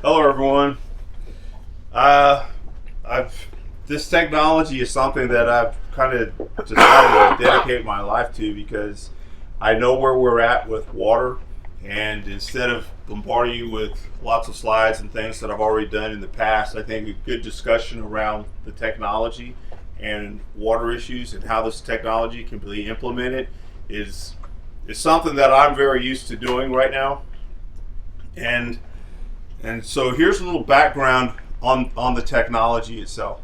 Hello, everyone. Uh, this technology is something that I've kind of decided to dedicate my life to because I know where we're at with water, and instead of bombarding you with lots of slides and things that I've already done in the past, I think a good discussion around the technology and water issues and how this technology can be implemented is something that I'm very used to doing right now. And so here's a little background on the technology itself.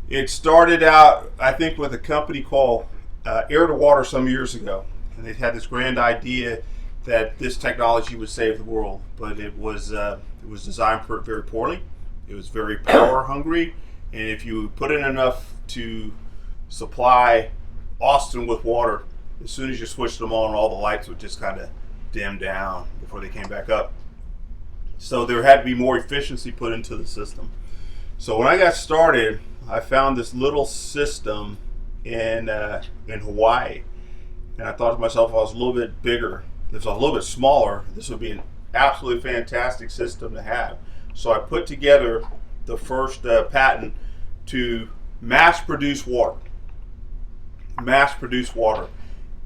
It started out, I think, with a company called Air to Water some years ago, and they had this grand idea that this technology would save the world, but it was designed very poorly. It was very power hungry, and if you put in enough to supply Austin with water, as soon as you switched them on, all the lights would just kind of dim down before they came back up. So there had to be more efficiency put into the system. So when I got started, I found this little system in Hawaii, and I thought to myself, if I was a little bit bigger, if I was a little bit smaller, this would be an absolutely fantastic system to have. So I put together the first patent to mass produce water.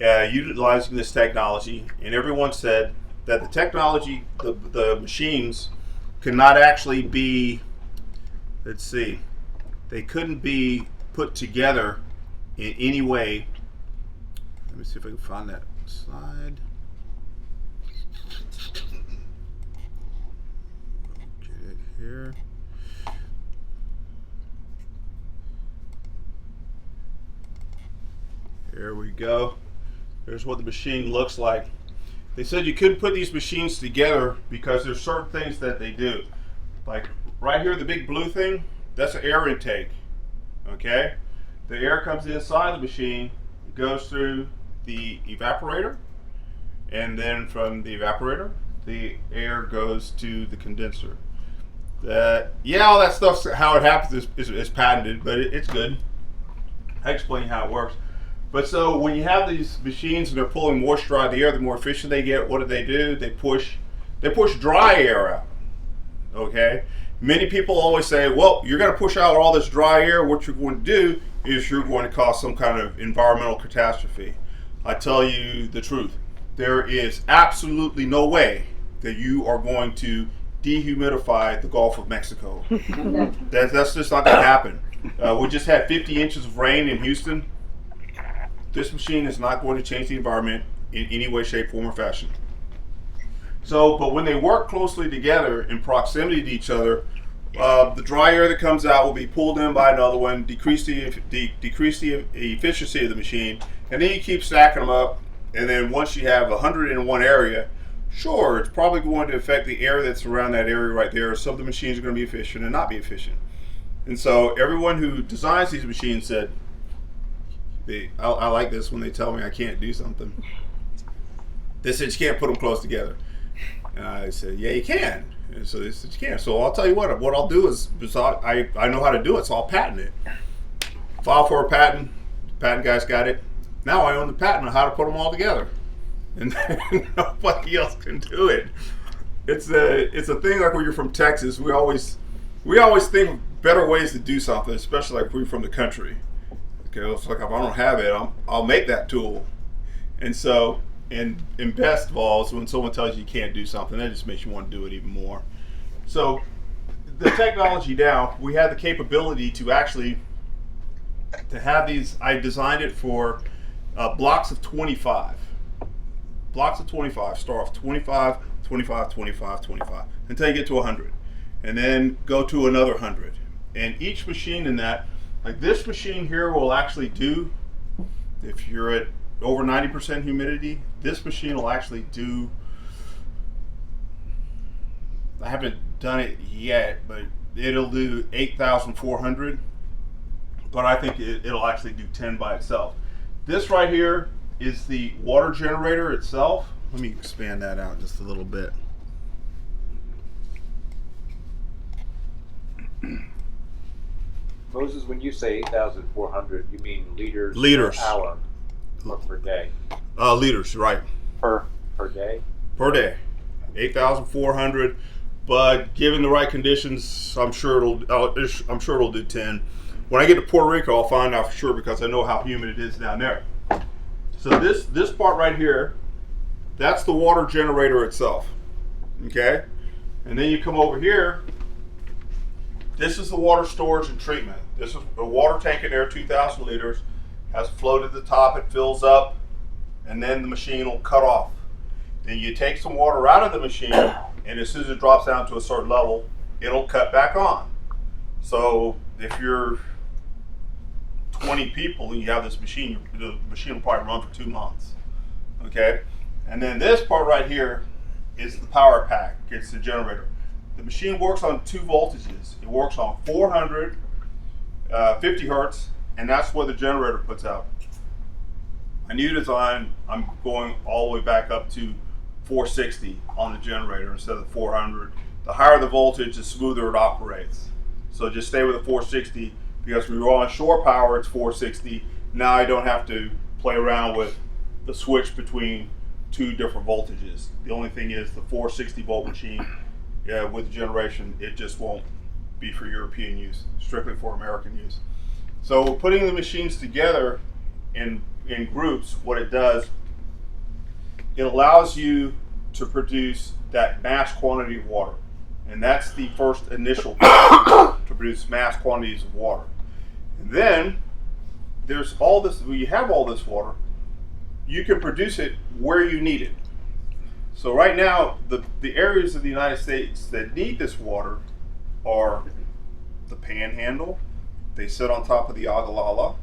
Utilizing this technology, and everyone said that the technology, the machines, could not actually be, they couldn't be put together in any way. Let me see if I can find that slide. Get it here. There we go. Here's what the machine looks like. They said you couldn't put these machines together because there's certain things that they do. Like right here, the big blue thing, that's an air intake. Okay? The air comes inside the machine, goes through the evaporator, and then from the evaporator, the air goes to the condenser. All that stuff's how it happens is patented, but it's good. I explain how it works. But so when you have these machines and they're pulling moisture out of the air, the more efficient they get. What do? They push dry air out. Okay? Many people always say, well, you're going to push out all this dry air. What you're going to do is you're going to cause some kind of environmental catastrophe. I tell you the truth. There is absolutely no way that you are going to dehumidify the Gulf of Mexico. That's just not going to happen. We just had 50 inches of rain in Houston. This machine is not going to change the environment in any way, shape, form, or fashion. So, but when they work closely together in proximity to each other, the dry air that comes out will be pulled in by another one, decrease the efficiency of the machine, and then you keep stacking them up. And then once you have 100 in one area, sure, it's probably going to affect the air that's around that area right there. Some of the machines are going to be efficient and not be efficient. And so everyone who designs these machines said, I like this when they tell me I can't do something. They said you can't put them close together. And I said, yeah, you can. And so they said you can. So I'll tell you what I'll do is I know how to do it, so I'll patent it. File for a patent. The patent guy's got it. Now I own the patent on how to put them all together. And nobody else can do it. It's a thing like when you're from Texas, we always think of better ways to do something, especially like we're from the country. Okay, it's like if I don't have it, I'll make that tool. And so, and best of all is when someone tells you you can't do something, that just makes you want to do it even more. So the technology now, we have the capability to actually have these. I designed it for blocks of 25. Blocks of 25. Start off 25, 25, 25, 25 until you get to 100, and then go to another 100. And each machine in that. Like this machine here will actually do, if you're at over 90% humidity, this machine will actually do, I haven't done it yet, but it'll do 8,400, but I think it'll actually do 10 by itself. This right here is the water generator itself. Let me expand that out just a little bit. Moses, when you say 8,400, you mean liters per hour or per day? Liters, right. Per day? Per day. 8,400 but given the right conditions, I'm sure it'll do 10. When I get to Puerto Rico, I'll find out for sure because I know how humid it is down there. So this part right here, that's the water generator itself. Okay, and then you come over here. This is the water storage and treatment. This is a water tank in there, 2,000 liters, has a float at the top. It fills up, and then the machine will cut off. Then you take some water out of the machine, and as soon as it drops down to a certain level, it'll cut back on. So if you're 20 people and you have this machine, the machine will probably run for 2 months. Okay, and then this part right here is the power pack. It's the generator. The machine works on 2 voltages. It works on 400, 50 hertz, and that's what the generator puts out. My new design, I'm going all the way back up to 460 on the generator instead of 400. The higher the voltage, the smoother it operates. So just stay with the 460 because when you're on shore power, it's 460. Now I don't have to play around with the switch between 2 different voltages. The only thing is the 460 volt machine with the generation, it just won't be for European use, strictly for American use. So putting the machines together in groups, what it does, it allows you to produce that mass quantity of water. And that's the first initial to produce mass quantities of water. And then there's all this, when you have all this water, you can produce it where you need it. So right now, the areas of the United States that need this water are the Panhandle. They sit on top of the Ogallala.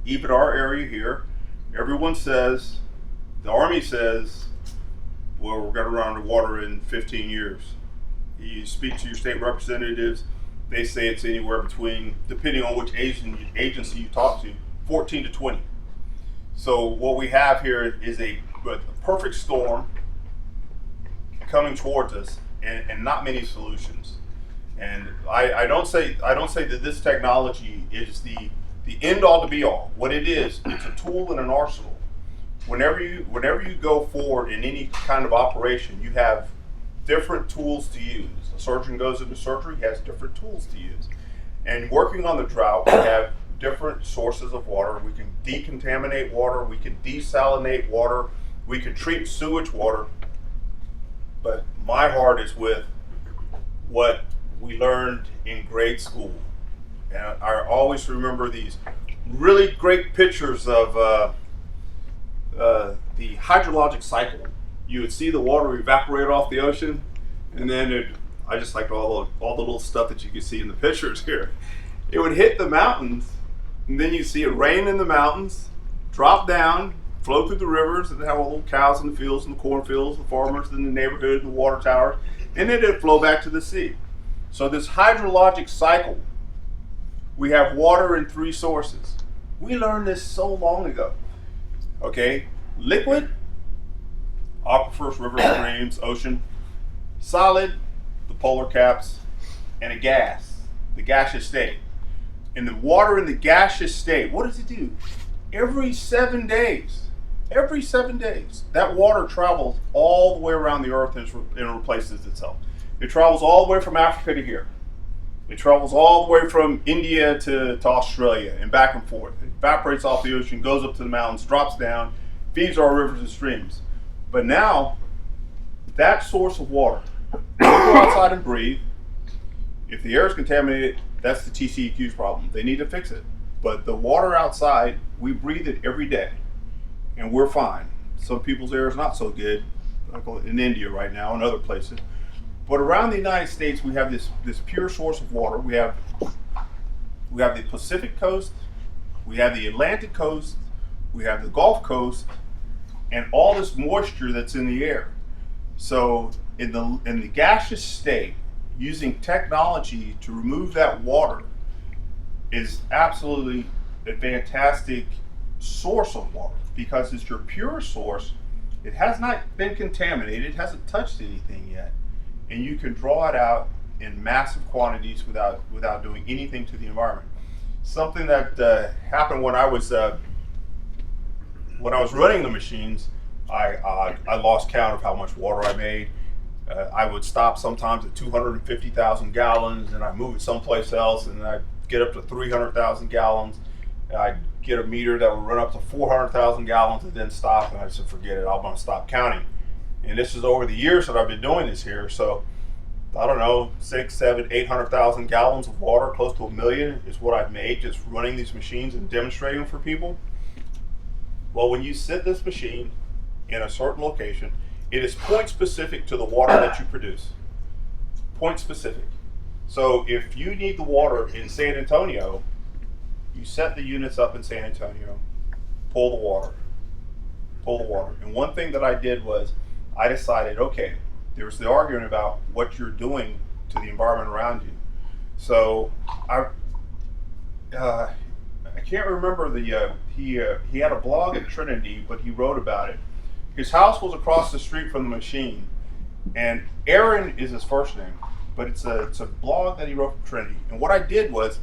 Even our area here, everyone says, the Army says, well, we're going to run out of water in 15 years. You speak to your state representatives, they say it's anywhere between, depending on which agency you talk to, 14 to 20. So what we have here is a perfect storm coming towards us, and not many solutions. And I don't say that this technology is the end all to be all. What it is, it's a tool in an arsenal. Whenever you go forward in any kind of operation, you have different tools to use. A surgeon goes into surgery, he has different tools to use. And working on the drought, we have different sources of water. We can decontaminate water, we can desalinate water, we can treat sewage water. But my heart is with what we learned in grade school. And I always remember these really great pictures of the hydrologic cycle. You would see the water evaporate off the ocean, and then I just liked all the little stuff that you could see in the pictures here. It would hit the mountains, and then you see it rain in the mountains, drop down, flow through the rivers, and have all the little cows in the fields and the cornfields, the farmers in the neighborhood, the water towers, and then it'd flow back to the sea. So this hydrologic cycle, we have water in 3 sources. We learned this so long ago. Okay, liquid, aquifers, rivers, streams, ocean. Solid, the polar caps, and a gas, the gaseous state. And the water in the gaseous state, what does it do? Every 7 days, that water travels all the way around the earth and replaces itself. It travels all the way from Africa to here. It travels all the way from India to Australia and back and forth. It evaporates off the ocean, goes up to the mountains, drops down, feeds our rivers and streams. But now, that source of water, we go outside and breathe. If the air is contaminated, that's the TCEQ's problem. They need to fix it. But the water outside, we breathe it every day, and we're fine. Some people's air is not so good, like in India right now and other places. But around the United States, we have this pure source of water. We have the Pacific coast, we have the Atlantic coast, we have the Gulf Coast, and all this moisture that's in the air. So in the gaseous state, using technology to remove that water is absolutely a fantastic source of water because it's your pure source. It has not been contaminated, it hasn't touched anything yet. And you can draw it out in massive quantities without doing anything to the environment. Something that happened when I was running the machines, I lost count of how much water I made. I would stop sometimes at 250,000 gallons, and I move it someplace else, and I get up to 300,000 gallons. I get a meter that would run up to 400,000 gallons and then stop, and I said, forget it, I'm going to stop counting. And this is over the years that I've been doing this here. So I don't know, 6, 7, 800,000 gallons of water, close to 1 million is what I've made just running these machines and demonstrating for people. Well, when you set this machine in a certain location, it is point specific to the water that you produce. Point specific. So if you need the water in San Antonio, you set the units up in San Antonio, pull the water. And one thing that I did was I decided, okay, there's the argument about what you're doing to the environment around you. So I can't remember he had a blog at Trinity, but he wrote about it. His house was across the street from the machine, and Aaron is his first name, but it's a blog that he wrote for Trinity. And what I did was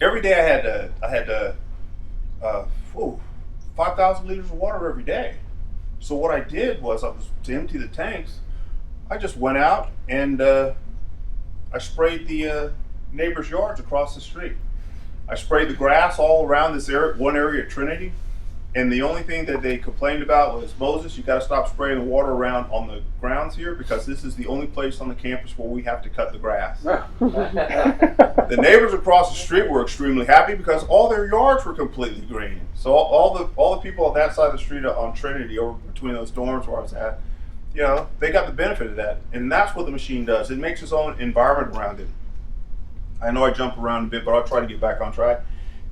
every day I had 5,000 liters of water every day. So what I did was to empty the tanks, I just went out and I sprayed the neighbors' yards across the street. I sprayed the grass all around this one area at Trinity. And the only thing that they complained about was, Moses, you got to stop spraying the water around on the grounds here, because this is the only place on the campus where we have to cut the grass. The neighbors across the street were extremely happy because all their yards were completely green. So all the people on that side of the street on Trinity, over between those dorms where I was at, they got the benefit of that. And that's what the machine does. It makes its own environment around it. I know I jump around a bit, but I'll try to get back on track.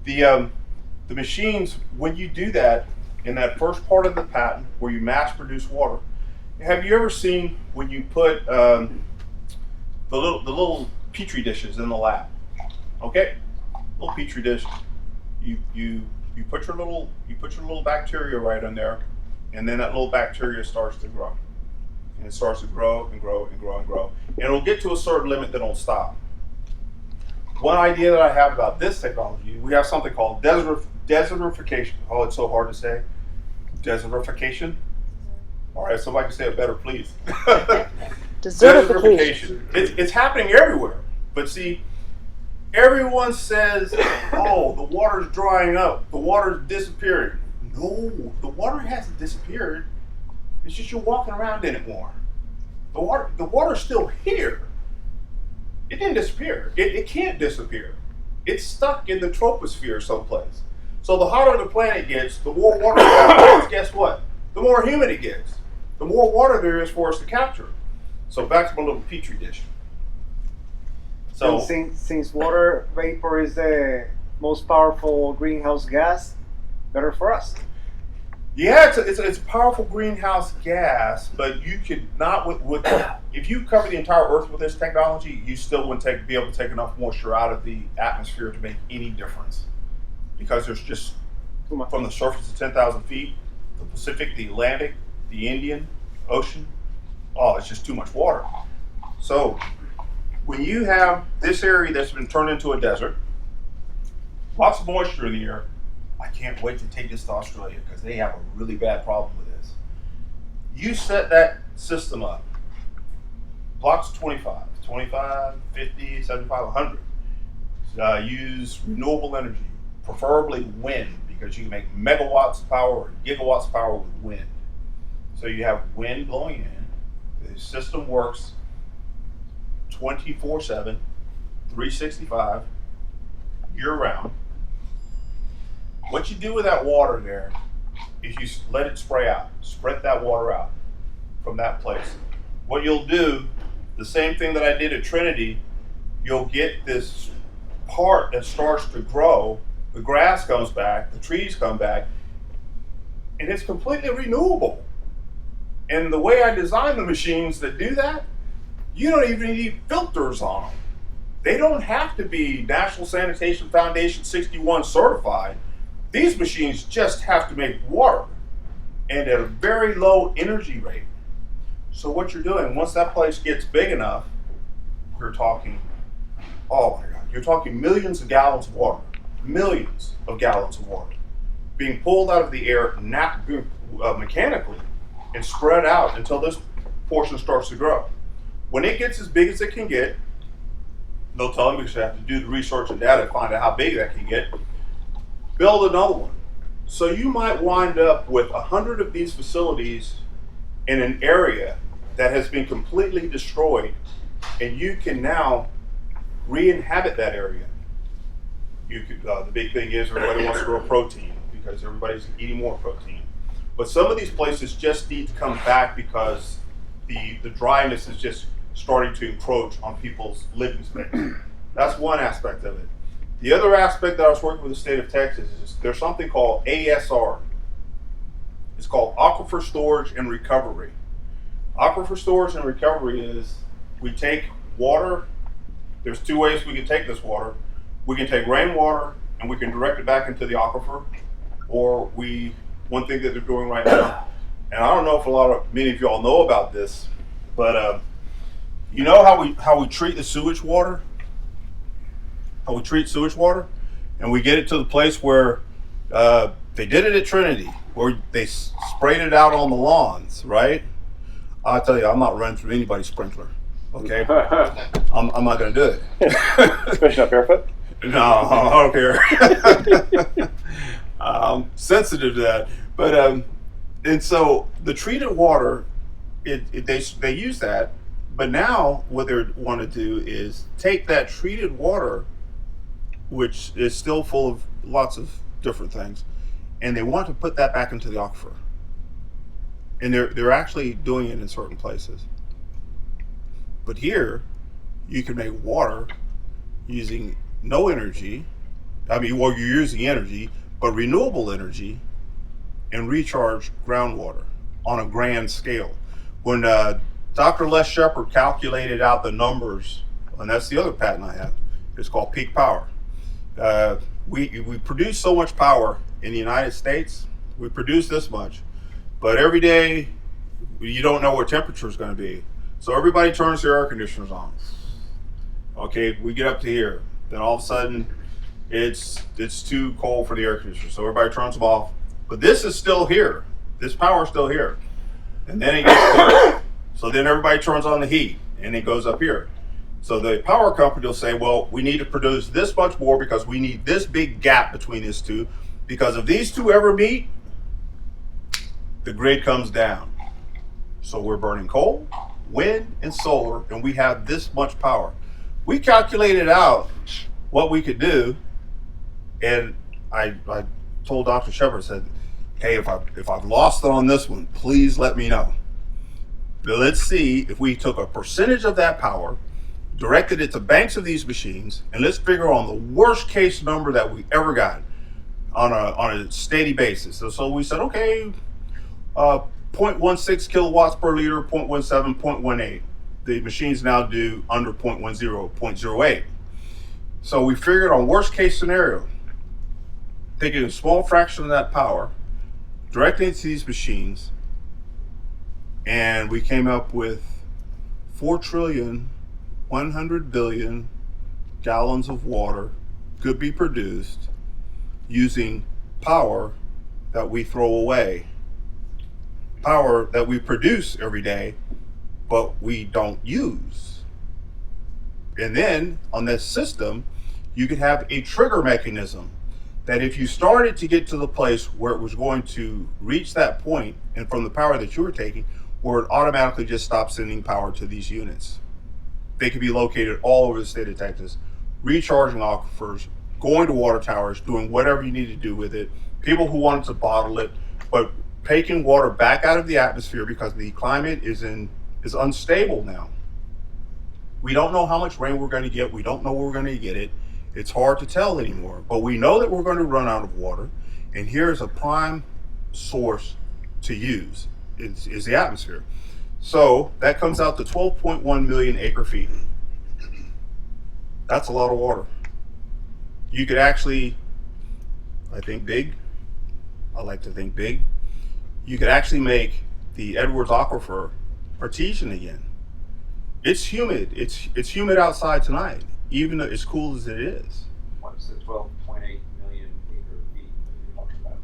The machines, when you do that, in that first part of the patent where you mass produce water, have you ever seen when you put the little petri dishes in the lab? Okay, little petri dish. You put your little bacteria right in there, and then that little bacteria starts to grow, and it starts to grow and grow and grow and grow, and it'll get to a certain limit, then it'll stop. One idea that I have about this technology, we have something called desertification. Oh, it's so hard to say. Desertification. All right, somebody can say it better, please. Desertification. It's happening everywhere. But see, everyone says, oh, the water's drying up. The water's disappearing. No, the water hasn't disappeared. It's just you're walking around in it more. The water's still here. It didn't disappear. It can't disappear. It's stuck in the troposphere someplace. So the hotter the planet gets, the more water there is. Guess what? The more humid it gets. The more water there is for us to capture. So back to my little petri dish. So since water vapor is the most powerful greenhouse gas, better for us. Yeah, it's a powerful greenhouse gas, but you could not with if you cover the entire Earth with this technology, you still wouldn't be able to take enough moisture out of the atmosphere to make any difference, because there's just from the surface to 10,000 feet, the Pacific, the Atlantic, the Indian Ocean, it's just too much water. So when you have this area that's been turned into a desert, lots of moisture in the air. I can't wait to take this to Australia because they have a really bad problem with this. You set that system up, blocks 25, 50, 75, 100. Use renewable energy, preferably wind, because you can make megawatts of power or gigawatts of power with wind. So you have wind blowing in. The system works 24/7, 365, year-round. What you do with that water there is you let it spray out, spread that water out from that place. What you'll do, the same thing that I did at Trinity, you'll get this part that starts to grow, the grass comes back, the trees come back, and it's completely renewable. And the way I designed the machines that do that, you don't even need filters on them. They don't have to be National Sanitation Foundation 61 certified. These machines just have to make water, and at a very low energy rate. So what you're doing, once that place gets big enough, we're talking, oh my God, you're talking millions of gallons of water being pulled out of the air mechanically and spread out until this portion starts to grow. When it gets as big as it can get, they'll tell them because you have to do the research and data to find out how big that can get. Build another one. So you might wind up with 100 of these facilities in an area that has been completely destroyed, and you can now re-inhabit that area. You could, the big thing is everybody wants to grow protein because everybody's eating more protein. But some of these places just need to come back because the dryness is just starting to encroach on people's living space. That's one aspect of it. The other aspect that I was working with the state of Texas is there's something called ASR. It's called Aquifer Storage and Recovery. Aquifer Storage and Recovery is we take water. There's two ways we can take this water. We can take rainwater and we can direct it back into the aquifer, or one thing that they're doing right now, and I don't know if many of y'all know about this, but you know how we treat the sewage water? How we treat sewage water? And we get it to the place where they did it at Trinity, where they sprayed it out on the lawns, right? I'll tell you, I'm not running through anybody's sprinkler, okay? I'm not gonna do it. Especially not barefoot? No, I don't care. I'm sensitive to that. But, and so the treated water, they use that, but now what they want to do is take that treated water, which is still full of lots of different things, and they want to put that back into the aquifer. And they're actually doing it in certain places. But here, you can make water using no energy. Well, you're using energy, but renewable energy, and recharge groundwater on a grand scale. When Dr. Les Shepard calculated out the numbers, and that's the other patent I have, it's called peak power. We produce so much power in the United States, we produce this much, but every day you don't know what temperature is going to be. So everybody turns their air conditioners on. Okay, we get up to here, then all of a sudden it's too cold for the air conditioner, so everybody turns them off. But this is still here. This power is still here. And then it gets cold. So then everybody turns on the heat and it goes up here. So the power company will say, well, we need to produce this much more because we need this big gap between these two. Because if these two ever meet, the grid comes down. So we're burning coal, wind, and solar, and we have this much power. We calculated out what we could do, and I told Dr. Shepard, I said, hey, if I've lost it on this one, please let me know. But let's see if we took a percentage of that power, directed it to banks of these machines, and let's figure on the worst case number that we ever got on a steady basis. So we said, okay, 0.16 kilowatts per liter, 0.17, 0.18. The machines now do under 0.10, 0.08. So we figured on worst case scenario, taking a small fraction of that power, directly into these machines, and we came up with 4,100,000,000,000 gallons of water could be produced using power that we throw away, power that we produce every day, but we don't use. And then on this system, you could have a trigger mechanism that if you started to get to the place where it was going to reach that point, and from the power that you were taking, where it automatically just stopped sending power to these units. They could be located all over the state of Texas, recharging aquifers, going to water towers, doing whatever you need to do with it. People who wanted to bottle it, but taking water back out of the atmosphere because the climate is unstable now. We don't know how much rain we're going to get. We don't know where we're going to get it. It's hard to tell anymore, but we know that we're going to run out of water, and here's a prime source to use, is the atmosphere. So that comes out to 12.1 million acre feet. That's a lot of water. You could actually, I think big, I like to think big, you could actually make the Edwards Aquifer artesian again. It's humid. It's humid outside tonight, even as cool as it is. What's the 12.8 million acre feet you're talking about?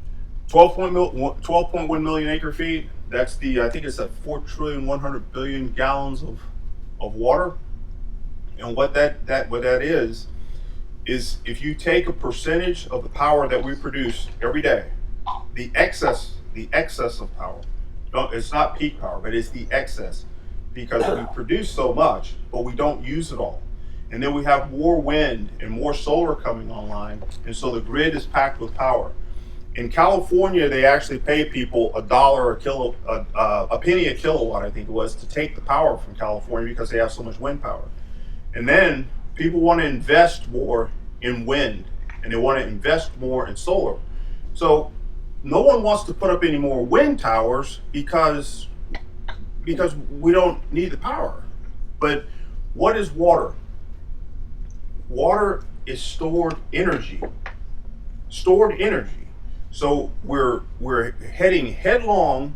12.1 million acre feet. That's I think it's a 4,100,000,000,000 gallons of water. And what that is if you take a percentage of the power that we produce every day, the excess of power. It's not peak power, but it's the excess, because we produce so much, but we don't use it all. And then we have more wind and more solar coming online, and so the grid is packed with power. In California, they actually pay people a penny a kilowatt, I think it was, to take the power from California because they have so much wind power. And then people want to invest more in wind, and they want to invest more in solar. So no one wants to put up any more wind towers because we don't need the power. But what is water? Water is stored energy. Stored energy. So we're heading headlong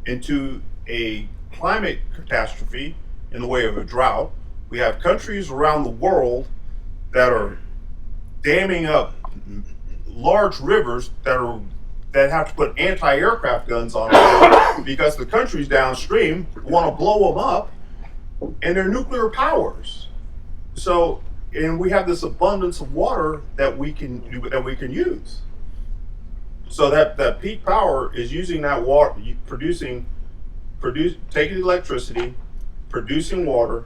into a climate catastrophe in the way of a drought. We have countries around the world that are damming up large rivers that have to put anti-aircraft guns on them because the countries downstream want to blow them up, and they're nuclear powers. So, and we have this abundance of water that we can use. So that peak power is using that water, taking the electricity, producing water,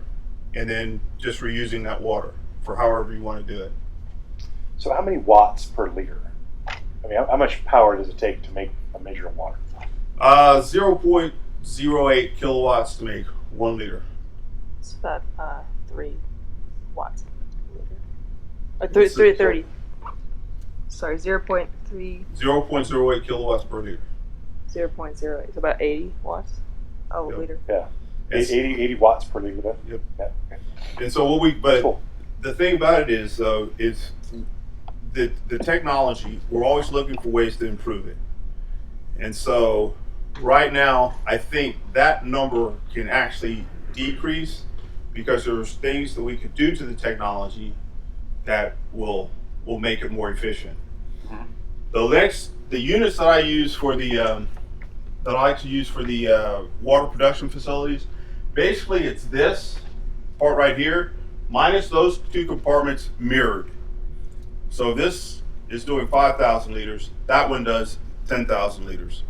and then just reusing that water for however you want to do it. So how many watts per liter? I mean, how much power does it take to make a measure of water? 0.08 kilowatts to make 1 liter. It's about 3 watts per liter. Or 330. Sorry, 0.3. 0.08 kilowatts per liter. 0.08. It's about 80 watts a liter. Yeah. 80 watts per liter then? Yep. Yeah. Okay. And so cool. The thing about it is, though, is the technology, we're always looking for ways to improve it. And so right now, I think that number can actually decrease because there's things that we could do to the technology that will make it more efficient. Mm-hmm. The units that I use for that I like to use for the water production facilities, basically it's this part right here minus those 2 compartments mirrored. So this is doing 5,000 liters. That one does 10,000 liters.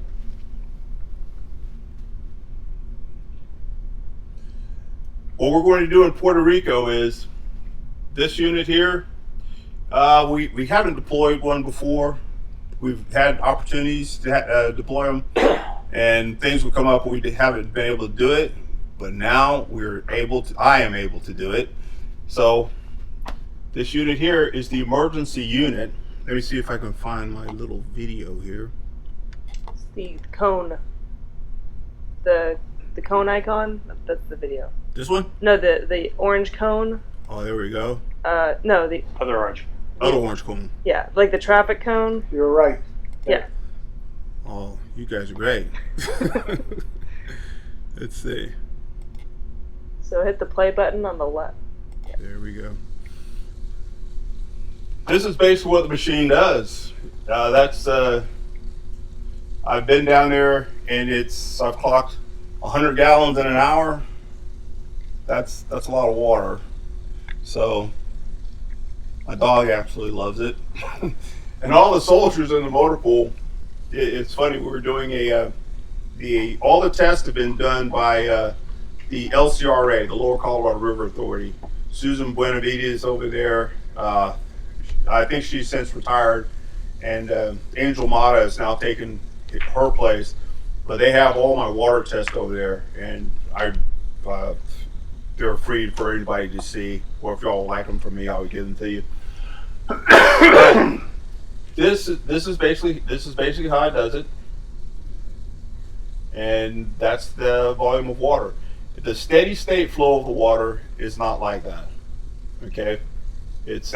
What we're going to do in Puerto Rico is this unit here. We haven't deployed one before. We've had opportunities to deploy them, and things will come up where we haven't been able to do it. But now I am able to do it. So this unit here is the emergency unit. Let me see if I can find my little video here. It's the cone. The cone icon. That's the video. This one? No, the orange cone. Oh, there we go. No, the Other orange. Other orange cone. Yeah, like the traffic cone. You're right. Yeah. Oh, you guys are great. Let's see. So hit the play button on the left. There we go. This is basically what the machine does. I've been down there, and I've clocked 100 gallons in an hour. That's a lot of water. So my dog absolutely loves it. And all the soldiers in the motor pool, it's funny, we were doing all the tests have been done by the LCRA, the Lower Colorado River Authority. Susan Buenavides over there. I think she's since retired, and Angel Mata has now taken her place. But they have all my water tests over there, and they're free for anybody to see. Or if y'all like them from me, I would give them to you. This is basically how it does it, and that's the volume of water. The steady state flow of the water is not like that. Okay, that's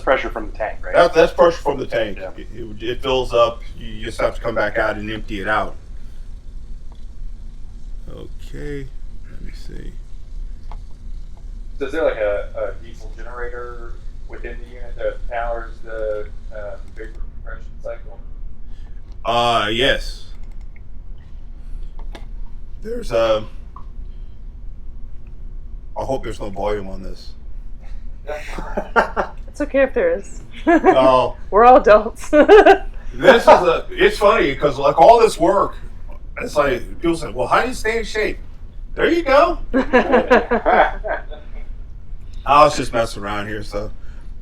pressure from the tank, right? That's pressure from the tank. Yeah. It fills up. You just have to come back out and empty it out. Okay, let me see. So is there like a diesel generator within the unit that powers the vapor compression cycle? Yes. There's I hope there's no volume on this. It's okay if there is. No. We're all adults. It's funny because like all this work, it's like people say, well, how do you stay in shape? There you go. I was just messing around here, so.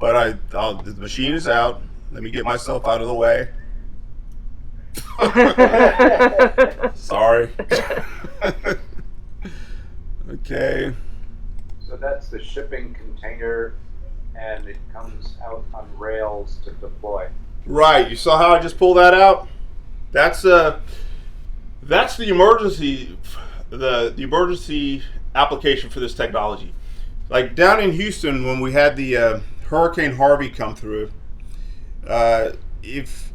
But the machine is out. Let me get myself out of the way. Sorry. Okay. So that's the shipping container, and it comes out on rails to deploy. Right. You saw how I just pulled that out? That's the emergency application for this technology. Like down in Houston when we had the Hurricane Harvey come through, if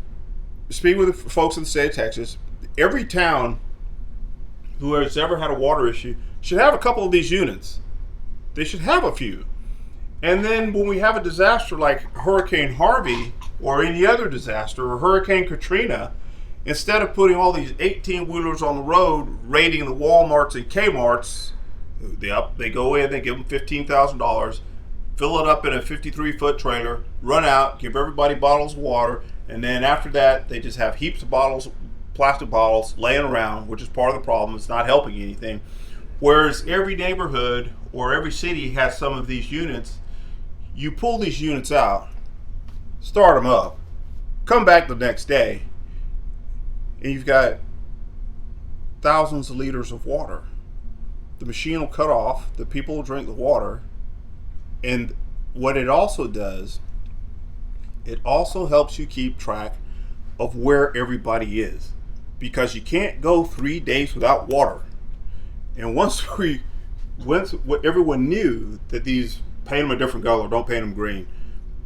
speaking with the folks in the state of Texas, every town who has ever had a water issue should have a couple of these units. They should have a few. And then when we have a disaster like Hurricane Harvey or any other disaster or Hurricane Katrina, instead of putting all these 18-wheelers on the road raiding the Walmarts and Kmarts, they go in, they give them $15,000, fill it up in a 53-foot trailer, run out, give everybody bottles of water, and then after that, they just have heaps of bottles, plastic bottles, laying around, which is part of the problem. It's not helping anything. Whereas every neighborhood or every city has some of these units. You pull these units out, start them up, come back the next day, and you've got thousands of liters of water. The machine will cut off, the people will drink the water, and what it also does, it also helps you keep track of where everybody is, because you can't go 3 days without water. And once everyone knew that these, paint them a different color, don't paint them green,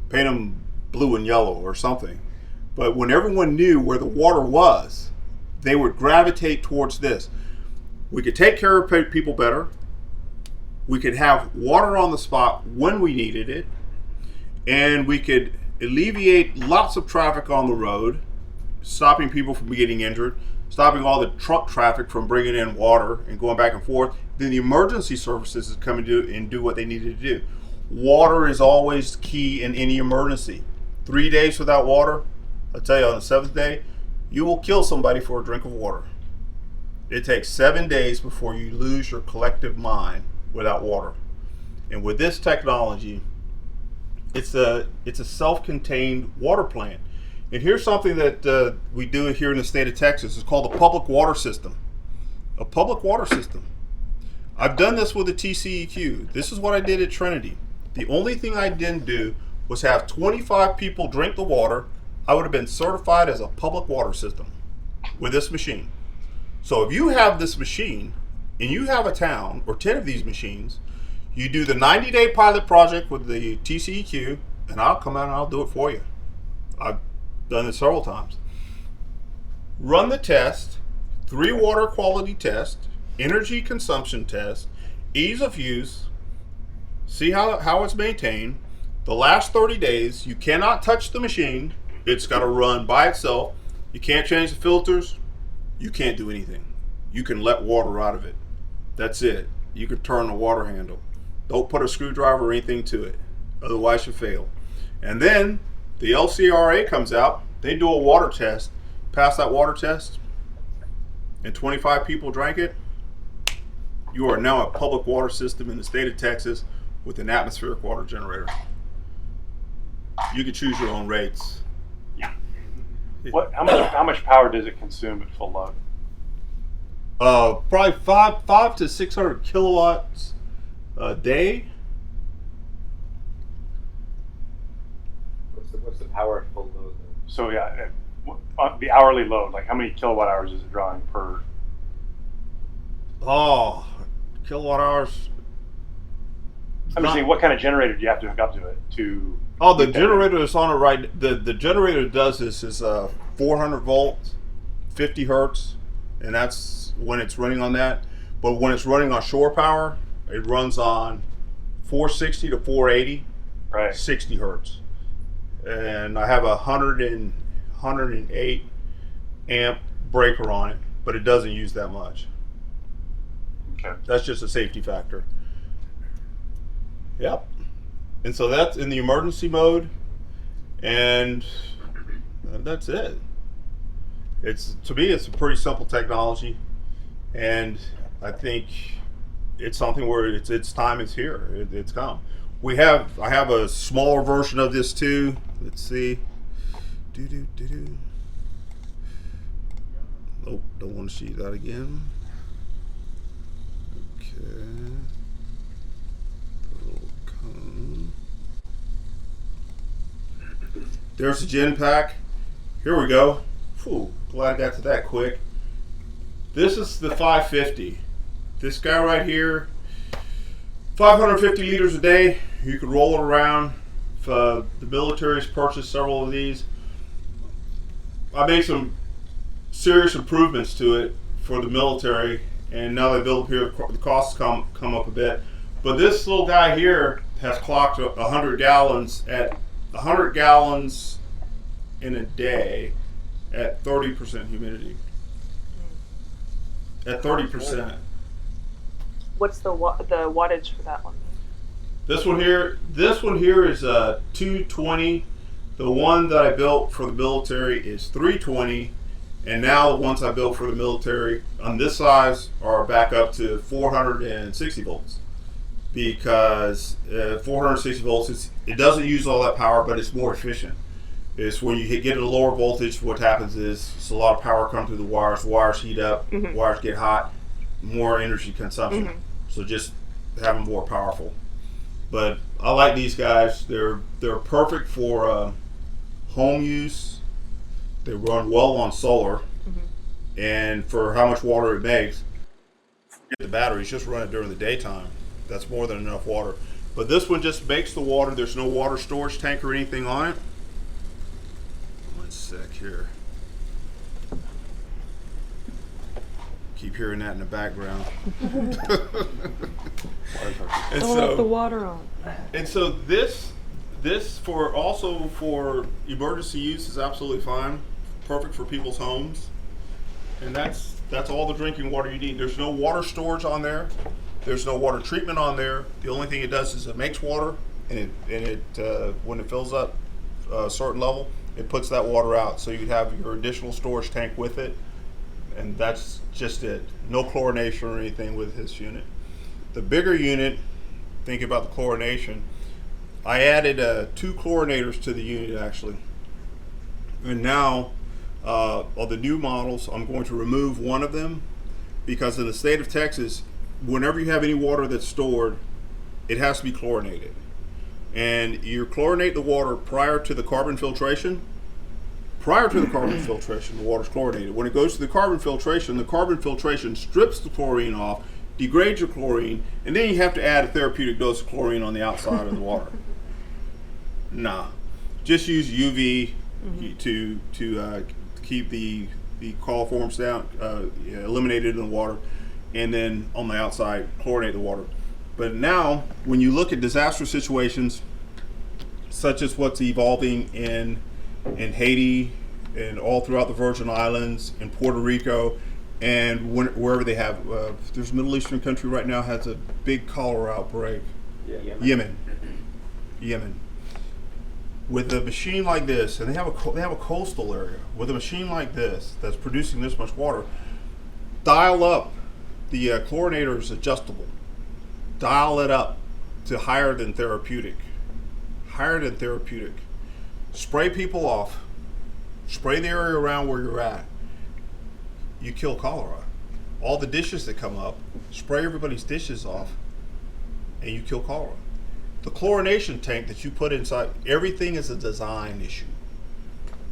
paint them blue and yellow or something. But when everyone knew where the water was, they would gravitate towards this. We could take care of people better. We could have water on the spot when we needed it. And we could alleviate lots of traffic on the road, stopping people from getting injured, stopping all the truck traffic from bringing in water and going back and forth. Then the emergency services is coming to do what they needed to do. Water is always key in any emergency. 3 days without water, I'll tell you, on the seventh day, you will kill somebody for a drink of water. It takes 7 days before you lose your collective mind without water. And with this technology, it's a self-contained water plant. And here's something that we do here in the state of Texas. It's called a public water system. A public water system. I've done this with the TCEQ. This is what I did at Trinity. The only thing I didn't do was have 25 people drink the water. I would have been certified as a public water system with this machine. So if you have this machine and you have a town or 10 of these machines, you do the 90-day pilot project with the TCEQ, and I'll come out and I'll do it for you. I've done it several times. Run the test, 3 water quality test, energy consumption test, ease of use, see how it's maintained. The last 30 days, you cannot touch the machine. It's got to run by itself. You can't change the filters. You can't do anything. You can let water out of it. That's it. You can turn the water handle. Don't put a screwdriver or anything to it. Otherwise you fail. And then the LCRA comes out. They do a water test. Pass that water test, and 25 people drank it. You are now a public water system in the state of Texas with an atmospheric water generator. You can choose your own rates. How much power does it consume at full load? Probably 5 to 600 kilowatts a day. What's the power at full load? So yeah, the hourly load, like how many kilowatt hours is it drawing per? Oh, kilowatt hours. I'm just saying, what kind of generator do you have to hook up to it to? Oh, the generator is on it right. The generator does this is 400 volts, 50 hertz, and that's when it's running on that. But when it's running on shore power, it runs on 460 to 480, right, 60 hertz. And I have a 108 amp breaker on it, but it doesn't use that much. Okay. That's just a safety factor. Yep. And so that's in the emergency mode, and that's it. It's, to me, it's a pretty simple technology, and I think it's something where its time is here. It's come. I have a smaller version of this too. Let's see. Oh, don't want to see that again. Okay. Little cone. There's the gen pack. Here we go. Whew, glad I got to that quick. This is the 550. This guy right here, 550 liters a day. You could roll it around. If, the military's purchased several of these. I made some serious improvements to it for the military, and now they build up here, the costs come up a bit. But this little guy here has clocked 100 gallons at 100 gallons in a day at 30% humidity. At 30%. What's the wattage for that one? This one here is 220. The one that I built for the military is 320, and now the ones I built for the military on this size are back up to 460 volts. Because 460 volts, it doesn't use all that power, but it's more efficient. It's when you get at a lower voltage, what happens is it's a lot of power come through the wires. Wires heat up, wires get hot, more energy consumption. So just have them more powerful. But I like these guys. They're perfect for home use. They run well on solar, and for how much water it makes, forget the batteries. Just run it during the daytime. That's more than enough water. But this one just makes the water. There's no water storage tank or anything on it. One sec here. Keep hearing that in the background. And Don't let the water on. And so this for emergency use is absolutely fine. Perfect for people's homes. And that's all the drinking water you need. There's no water storage on there. There's no water treatment on there. The only thing it does is it makes water, and it when it fills up a certain level, it puts that water out. So you'd have your additional storage tank with it, and that's just it. No chlorination or anything with this unit. The bigger unit, thinking about the chlorination, I added 2 chlorinators to the unit actually. And now, on the new models, I'm going to remove one of them, because in the state of Texas, whenever you have any water that's stored, it has to be chlorinated. And you chlorinate the water prior to the carbon filtration. Prior to the carbon filtration, the water's chlorinated. When it goes to the carbon filtration strips the chlorine off, degrades your chlorine, and then you have to add a therapeutic dose of chlorine on the outside of the water. Nah, just use UV to keep the coliforms down, eliminated in the water, and then on the outside chlorinate the water. But now, when you look at disaster situations, such as what's evolving in Haiti and all throughout the Virgin Islands, in Puerto Rico, and wherever they have, there's a Middle Eastern country right now has a big cholera outbreak. Yemen. With a machine like this, and they have a coastal area with a machine like this that's producing this much water. Dial up. The chlorinator is adjustable. Dial it up to higher than therapeutic. Spray people off. Spray the area around where you're at. You kill cholera. All the dishes that come up, spray everybody's dishes off, and you kill cholera. The chlorination tank that you put inside, everything is a design issue.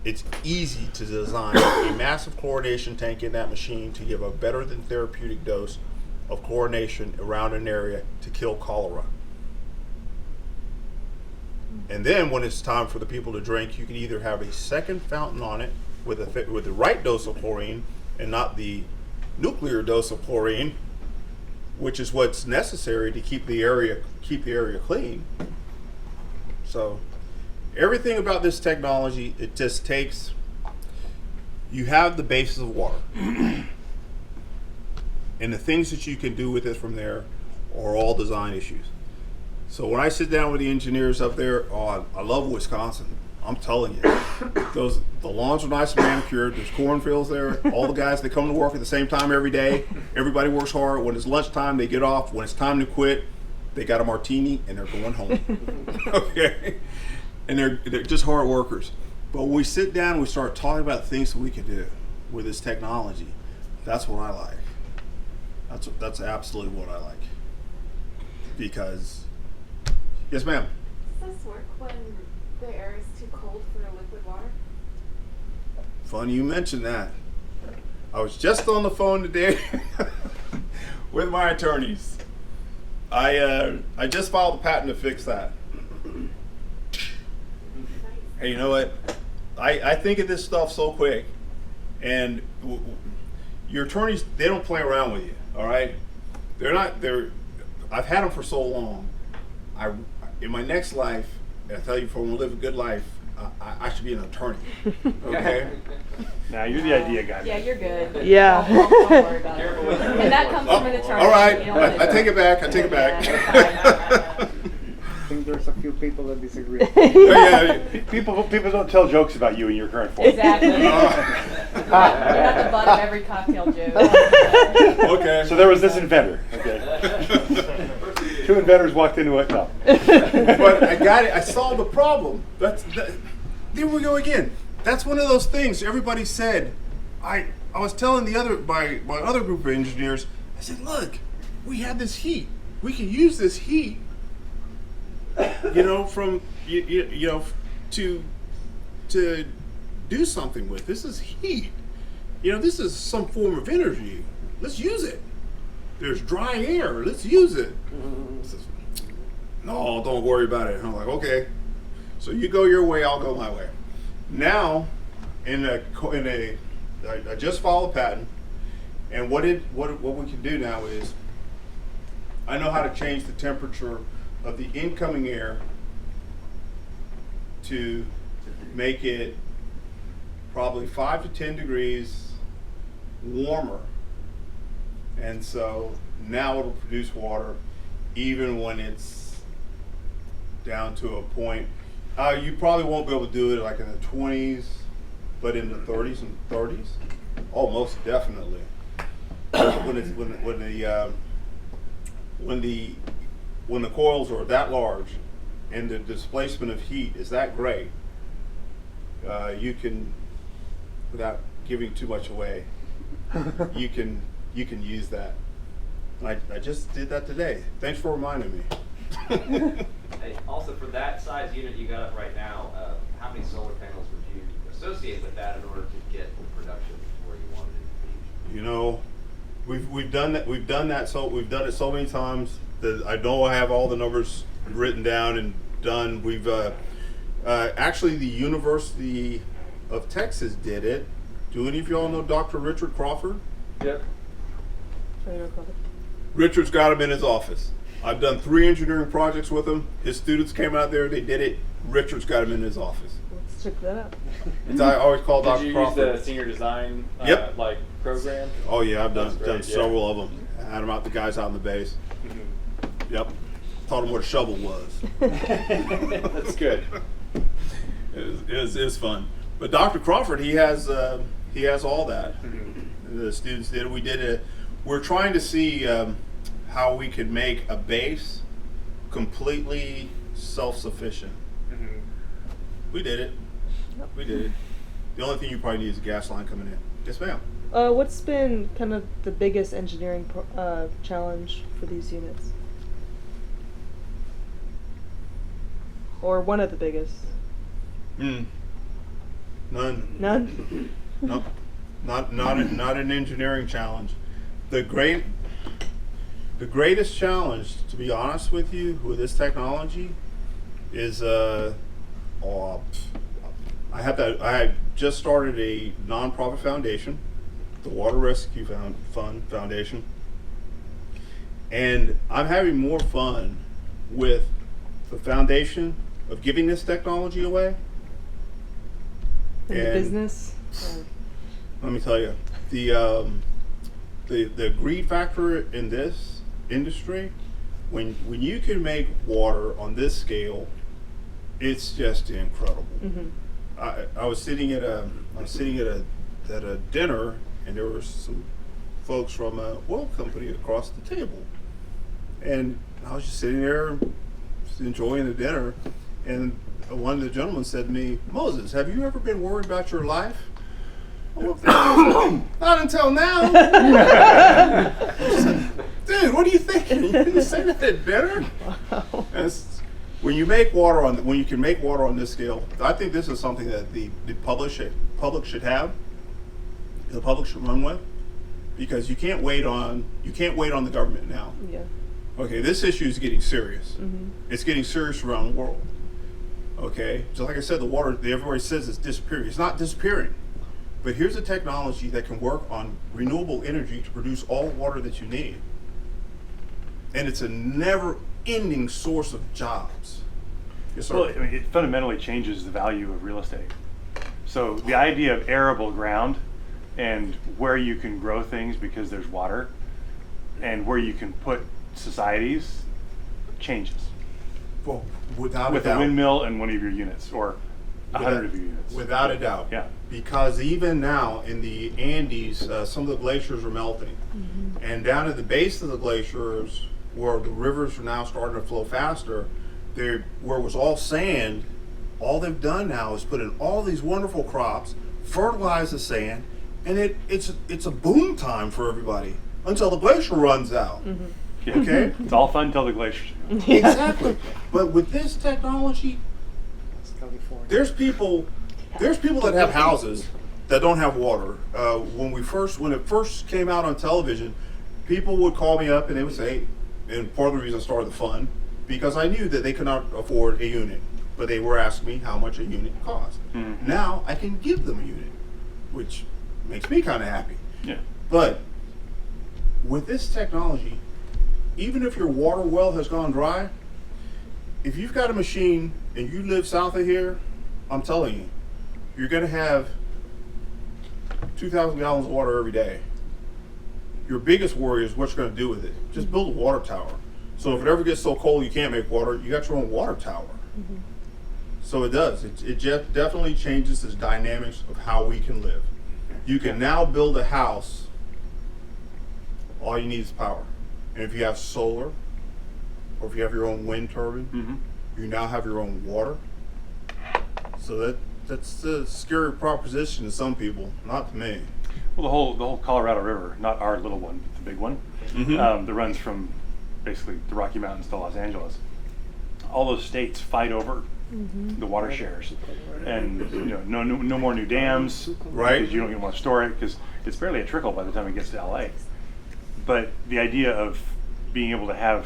It's easy to design a massive chlorination tank in that machine to give a better than therapeutic dose of chlorination around an area to kill cholera. And then when it's time for the people to drink, you can either have a second fountain on it with the right dose of chlorine and not the nuclear dose of chlorine, which is what's necessary to keep the area clean. So everything about this technology, it just takes, you have the basis of water. And the things that you can do with it from there are all design issues. So when I sit down with the engineers up there, I love Wisconsin. I'm telling you, the lawns are nice and manicured. There's cornfields there. All the guys, they come to work at the same time every day. Everybody works hard. When it's lunchtime, they get off. When it's time to quit, they got a martini and they're going home. Okay, and they're just hard workers. But when we sit down and we start talking about things that we can do with this technology, that's what I like. That's absolutely what I like. Because, yes, ma'am. Does this work when the air is too cold for liquid water? Funny you mentioned that. I was just on the phone today with my attorneys. I just filed a patent to fix that. Hey, you know what? I think of this stuff so quick, and your attorneys, they don't play around with you. All right, I've had them for so long. In my next life, I tell you, if I want to live a good life, I should be an attorney. Okay. Now you're the idea guy. Yeah, you're good. Yeah. Don't worry about it. And that comes from an attorney. All right, You don't I take it back. I take it back. I think there's a few people that disagree. Yeah. People don't tell jokes about you in your current form. Exactly. You're not the butt of every cocktail joke. Okay. So there was this inventor. Okay. Two inventors walked into it. No. But I got it. I solved the problem. There we go again. That's one of those things everybody said. I was telling my other group of engineers. I said, look, we have this heat. We can use this heat. From to do something with. This is heat. This is some form of energy. Let's use it. There's dry air. Let's use it. Says, no, don't worry about it. And I'm like, okay. So you go your way, I'll go my way. Now, I just filed a patent, and what we can do now is, I know how to change the temperature of the incoming air to make it probably 5 to 10 degrees warmer. And so now it'll produce water even when it's down to a point. You probably won't be able to do it like in the 20s, but in the 30s and 30s. Oh, most definitely. When the coils are that large and the displacement of heat is that great, you can, without giving too much away, you can use that. And I just did that today. Thanks for reminding me. Hey, also, for that size unit you got up right now, how many solar panels would you associate with that in order to get the production where you wanted it to be? We've done that. We've done it so many times that I know I have all the numbers written down and done. We've actually, the University of Texas did it. Do any of y'all know Dr. Richard Crawford? Yep. Richard's got him in his office. I've done 3 engineering projects with him. His students came out there, they did it. Richard's got him in his office. Let's check that out. I always call Dr. Did you Crawford. use the senior design Yep. program? Oh yeah, I've done Great, several of them. Had them out, the guys out in the base. Mm-hmm. Yep. Taught them what a shovel was. That's good. It was fun. But Dr. Crawford, he has all that. Mm-hmm. The students did. We're trying to see how we could make a base completely self-sufficient. Mm-hmm. We did it. Yep. We did it. The only thing you probably need is a gas line coming in. Yes, ma'am. What's been kind of the biggest engineering challenge for these units? Or one of the biggest? None. None? Nope. Not an engineering challenge. The greatest challenge, to be honest with you, with this technology is I had just started a nonprofit foundation, the Water Rescue Foundation, and I'm having more fun with the foundation of giving this technology away. In the And- business? let me tell you, the greed factor in this industry, when you can make water on this scale, it's just incredible. I was sitting at a dinner, and there were some folks from a oil company across the table, and I was just sitting there just enjoying the dinner, and one of the gentlemen said to me, "Moses, have you ever been worried about your life?" Well, not until now. Dude, what are you thinking? You didn't say that at dinner? When you make water when you can make water on this scale, I think this is something that the public should have. The public should run with, because you can't wait on the government now. Yeah. Okay, this issue is getting serious. It's getting serious around the world. Okay, so like I said, the water, everybody says it's disappearing. It's not disappearing. But here's a technology that can work on renewable energy to produce all water that you need. And it's a never-ending source of jobs. Yes, sir. Well, I mean, it fundamentally changes the value of real estate. So the idea of arable ground and where you can grow things because there's water and where you can put societies changes. Well, without With a a doubt. windmill and one of your units, or 100 of your units. Without a doubt. Yeah. Because even now in the Andes, some of the glaciers are melting. And down at the base of the glaciers, where the rivers are now starting to flow faster, where it was all sand, all they've done now is put in all these wonderful crops, fertilize the sand, and it's a boom time for everybody until the glacier runs out. Yeah. Okay? It's all fun till the glaciers. Exactly. But with this technology, there's people that have houses that don't have water. When it first came out on television, people would call me up and they would say, and part of the reason I started the fund, because I knew that they could not afford a unit, but they were asking me how much a unit cost. Now I can give them a unit, which makes me kind of happy. Yeah. But with this technology, even if your water well has gone dry, if you've got a machine and you live south of here, I'm telling you, you're going to have 2,000 gallons of water every day. Your biggest worry is what you're going to do with it. Just build a water tower. So if it ever gets so cold you can't make water, you got your own water tower. So it does. It just definitely changes the dynamics of how we can live. You can now build a house. All you need is power. And if you have solar, or if you have your own wind turbine, you now have your own water. So that's a scary proposition to some people, not to me. Well, the whole Colorado River, not our little one, but the big one, that runs from basically the Rocky Mountains to Los Angeles. All those states fight over the water shares, and no more new dams, Right. Because you don't even want to store it because it's barely a trickle by the time it gets to LA. But the idea of being able to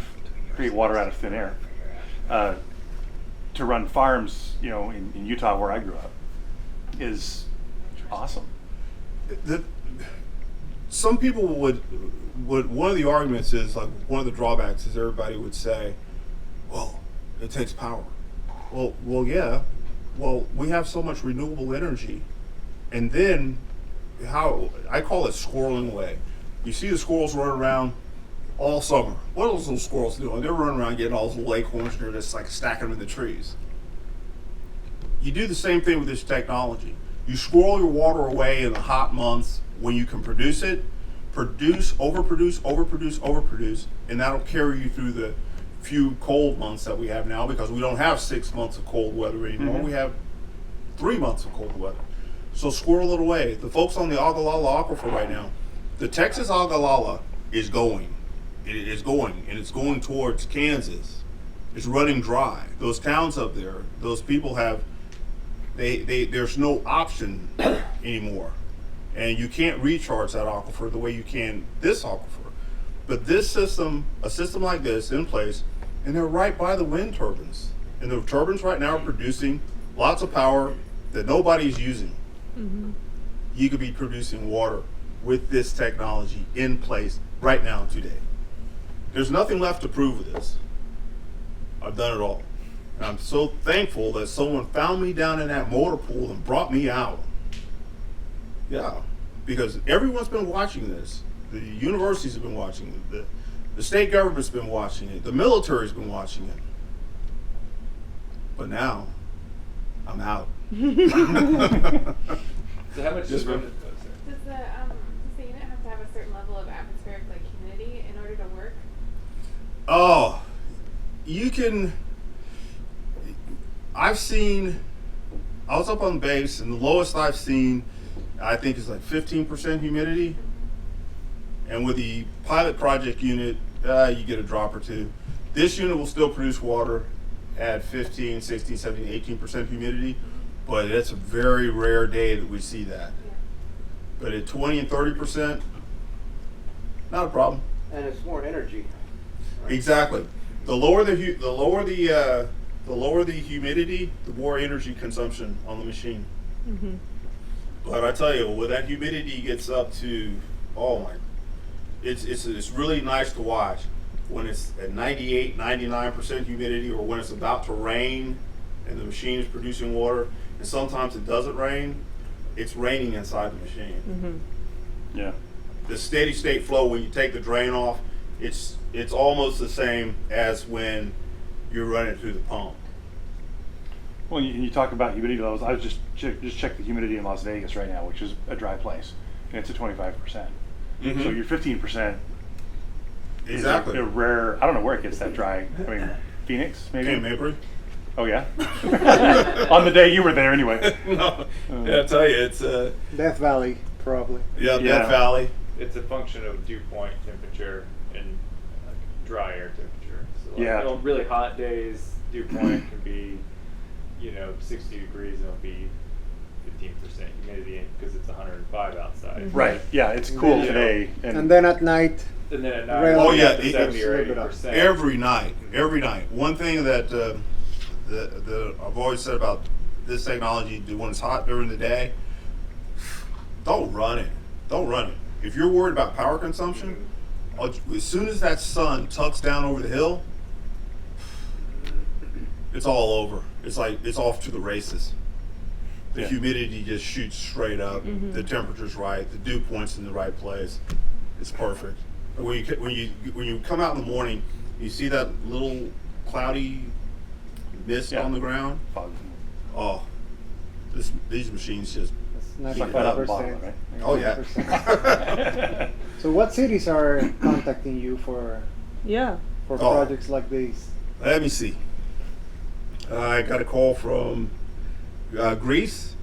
create water out of thin air, to run farms, in Utah where I grew up, is awesome. Some people would one of the arguments is, like, one of the drawbacks is everybody would say, well, it takes power. Well, yeah. Well, we have so much renewable energy, and then how I call it squirreling away. You see the squirrels running around all summer. What are those little squirrels doing? They're running around getting all those little acorns, and they're just like stacking them in the trees. You do the same thing with this technology. You squirrel your water away in the hot months when you can produce it, overproduce, and that'll carry you through the few cold months that we have now, because we don't have 6 months of cold weather anymore. We have 3 months of cold weather. So squirrel it away. The folks on the Ogallala Aquifer right now, the Texas Ogallala is going. It is going, and it's going towards Kansas. It's running dry. Those towns up there, those people have, there's no option anymore. And you can't recharge that aquifer the way you can this aquifer. But this system, a system like this in place, and they're right by the wind turbines. And the turbines right now are producing lots of power that nobody's using. You could be producing water with this technology in place right now today. There's nothing left to prove with this. I've done it all. And I'm so thankful that someone found me down in that motor pool and brought me out. Yeah. because everyone's been watching this. The universities have been watching it. The state government's been watching it. The military's been watching it. But now, I'm out. So how much Just is go- Does the unit have to have a certain level of atmospheric like humidity in order to work? Oh, you can. I was up on base, and the lowest I've seen, I think, is like 15% humidity. And with the pilot project unit, you get a drop or two. This unit will still produce water at 15, 16, 17, 18% humidity, but it's a very rare day that we see that. Yeah. But at 20 and 30%, not a problem. And it's more energy. Exactly. The lower the humidity, the more energy consumption on the machine. Mm-hmm. But I tell you, when that humidity gets up to, oh my, it's really nice to watch when it's at 98, 99% humidity, or when it's about to rain and the machine is producing water, and sometimes it doesn't rain. It's raining inside the machine. Mm-hmm. Yeah. The steady state flow, when you take the drain off, it's almost the same as when you're running through the pump. Well, you talk about humidity levels. I was just checked the humidity in Las Vegas right now, which is a dry place, and it's at 25%. Mhm. So your 15% Exactly. is a rare. I don't know where it gets that dry. I mean, Phoenix maybe. Camp Mabry? Oh yeah. On the day you were there, anyway. No. Yeah, I tell you, it's Death Valley, probably. yeah, Yeah. Death Valley. It's a function of dew point temperature and like, dry air temperature. So like, Yeah. on really hot days, dew point can be, 60 degrees and it'll be 15% humidity because it's 105 outside. Right. Yeah, it's cool Yeah. today, And then at night, And then at night, Rail- Oh, it's yeah, up to it- 70 or it's a little bit 80%. Every night. One thing that that I've always said about this technology, when it's hot during the day, don't run it. If you're worried about power consumption, as soon as that sun tucks down over the hill, it's all over. It's like it's off to the races. The Yeah. humidity just shoots straight up. The temperature's right. The dew point's in the right place. It's perfect. When you come out in the morning, you see that little cloudy mist Yeah. on the ground. Fog. Oh, these machines just. it's Heat it up. 95%. Right? Oh yeah. 90%. So what cities are contacting you for Yeah. Oh. projects like these? Let me see. I got a call from Greece,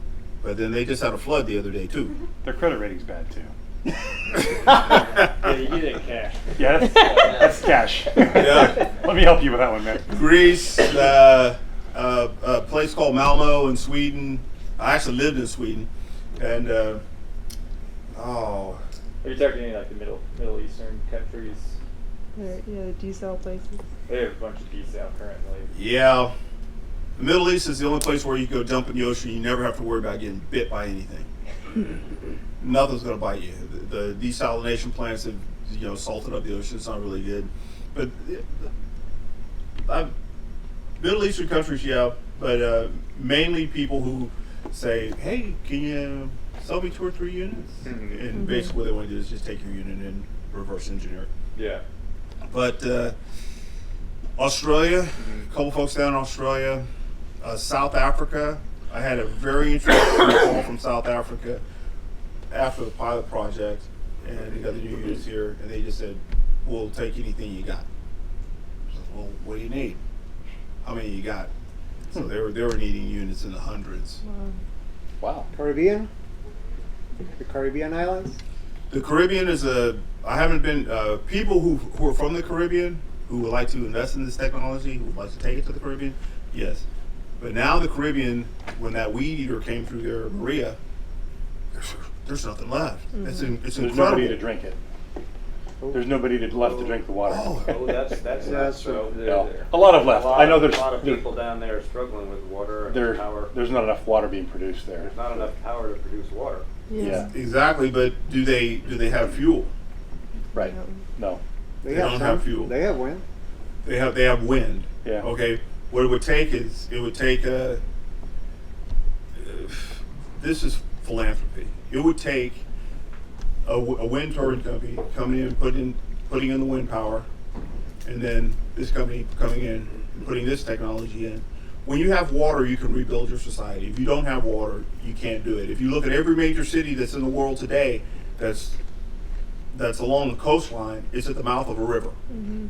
but then they just had a flood the other day too. Their credit rating's bad too. Yeah, you get it in cash. Yeah, that's cash. Yeah. Let me help you with that one, man. Greece, a place called Malmo in Sweden. I actually lived in Sweden, and Are you talking any like the Middle Eastern countries? Yeah, the desal places. They have a bunch of desal currently. yeah, the Middle East is the only place where you go dump in the ocean. You never have to worry about getting bit by anything. Nothing's gonna bite you. The desalination plants have salted up the ocean. It's not really good, but Middle Eastern countries, yeah, but mainly people who say, "Hey, can you sell me 2 or 3 units?" Mhm. And basically, what they want to do is just take your unit and reverse engineer it. Yeah. But Australia, a couple folks down in Australia, South Africa. I had a very interesting call from South Africa after the pilot project, and they got the new units here, and they just said, "We'll take anything you got." I said, "Well, what do you need? How many you got?" So they were needing units in the hundreds. Wow. Caribbean? The Caribbean islands? The Caribbean is I haven't been, people who are from the Caribbean who would like to invest in this technology, who would like to take it to the Caribbean, yes. But now the Caribbean, when that weed eater came through there, Maria, there's nothing left. It's There's incredible. nobody to drink it. There's nobody left to drink the water. Oh, Oh, that's Yeah, that's so. true. No. A lot of left. I know there's a lot of people down there struggling with water and there, power. there's not enough water being produced there. There's not enough power to produce water. Yeah. exactly, but do they have fuel? Right. No. They don't have fuel. They have wind. They have wind. Yeah. Okay. What it would take is this is philanthropy. It would take a wind turbine company coming in, putting in the wind power, and then this company coming in and putting this technology in. When you have water, you can rebuild your society. If you don't have water, you can't do it. If you look at every major city that's in the world today that's along the coastline, it's at the mouth of a river. Mm-hmm.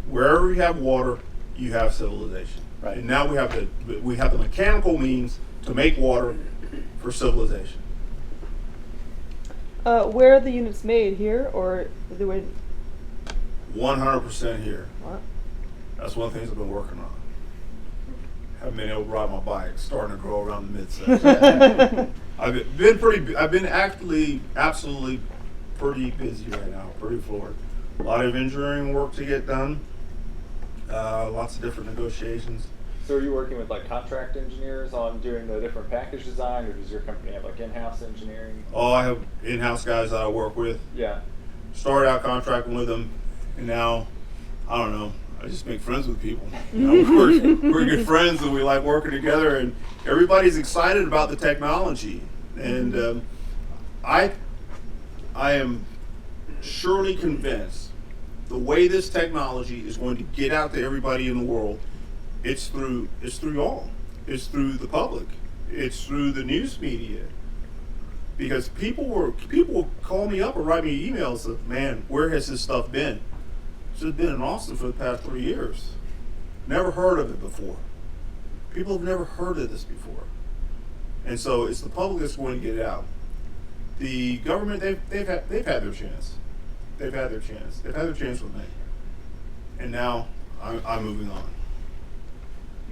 Wherever you have water, you have civilization. Right. And now we have the mechanical means to make water for civilization. Where are the units made, here or the way? 100% here. What? That's one of the things I've been working on. Haven't been able to ride my bike, starting to grow around the midsection. I've been actually absolutely pretty busy right now, pretty floored. A lot of engineering work to get done. Lots of different negotiations. So are you working with like contract engineers on doing the different package design, or does your company have like in-house engineering? Oh, I have in-house guys that I work with. Yeah. Started out contracting with them, and now, I don't know, I just make friends with people. You know, we're good friends, and we like working together, and everybody's excited about the technology. And I am surely convinced the way this technology is going to get out to everybody in the world, it's through y'all. It's through the public. It's through the news media. Because people will call me up or write me emails of, man, where has this stuff been? It's just been in Austin for the past 3 years. Never heard of it before. People have never heard of this before. And so it's the public that's going to get it out. The government, they've had their chance. They've had their chance. They've had their chance with me. And now I'm moving on.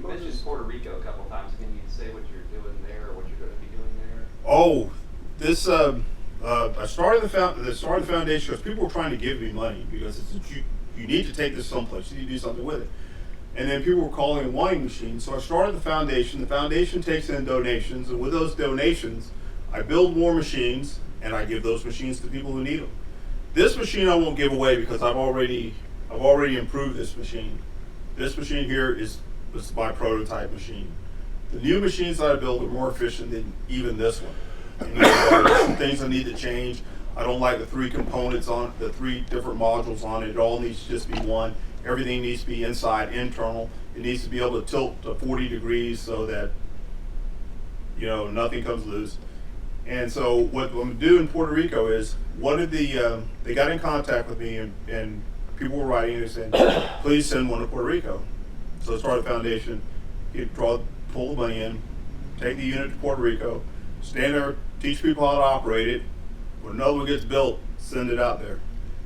You mentioned Puerto Rico a couple times. Can you say what you're doing there or what you're going to be doing there? Oh, this I started the foundation because people were trying to give me money because you need to take this someplace. You need to do something with it. And then people were calling it wine machines. So I started the foundation. The foundation takes in donations, and with those donations, I build more machines and I give those machines to people who need them. This machine I won't give away because I've already improved this machine. This machine here is my prototype machine. The new machines that I build are more efficient than even this one. And there's some things I need to change. I don't like the 3 components on the 3 different modules on it. It all needs to just be one. Everything needs to be inside, internal. It needs to be able to tilt to 40 degrees so that nothing comes loose. And so what I'm going to do in Puerto Rico is they got in contact with me and people were writing and saying, please send one to Puerto Rico. So I started the foundation, pull the money in, take the unit to Puerto Rico, stand there, teach people how to operate it. When another one gets built, send it out there.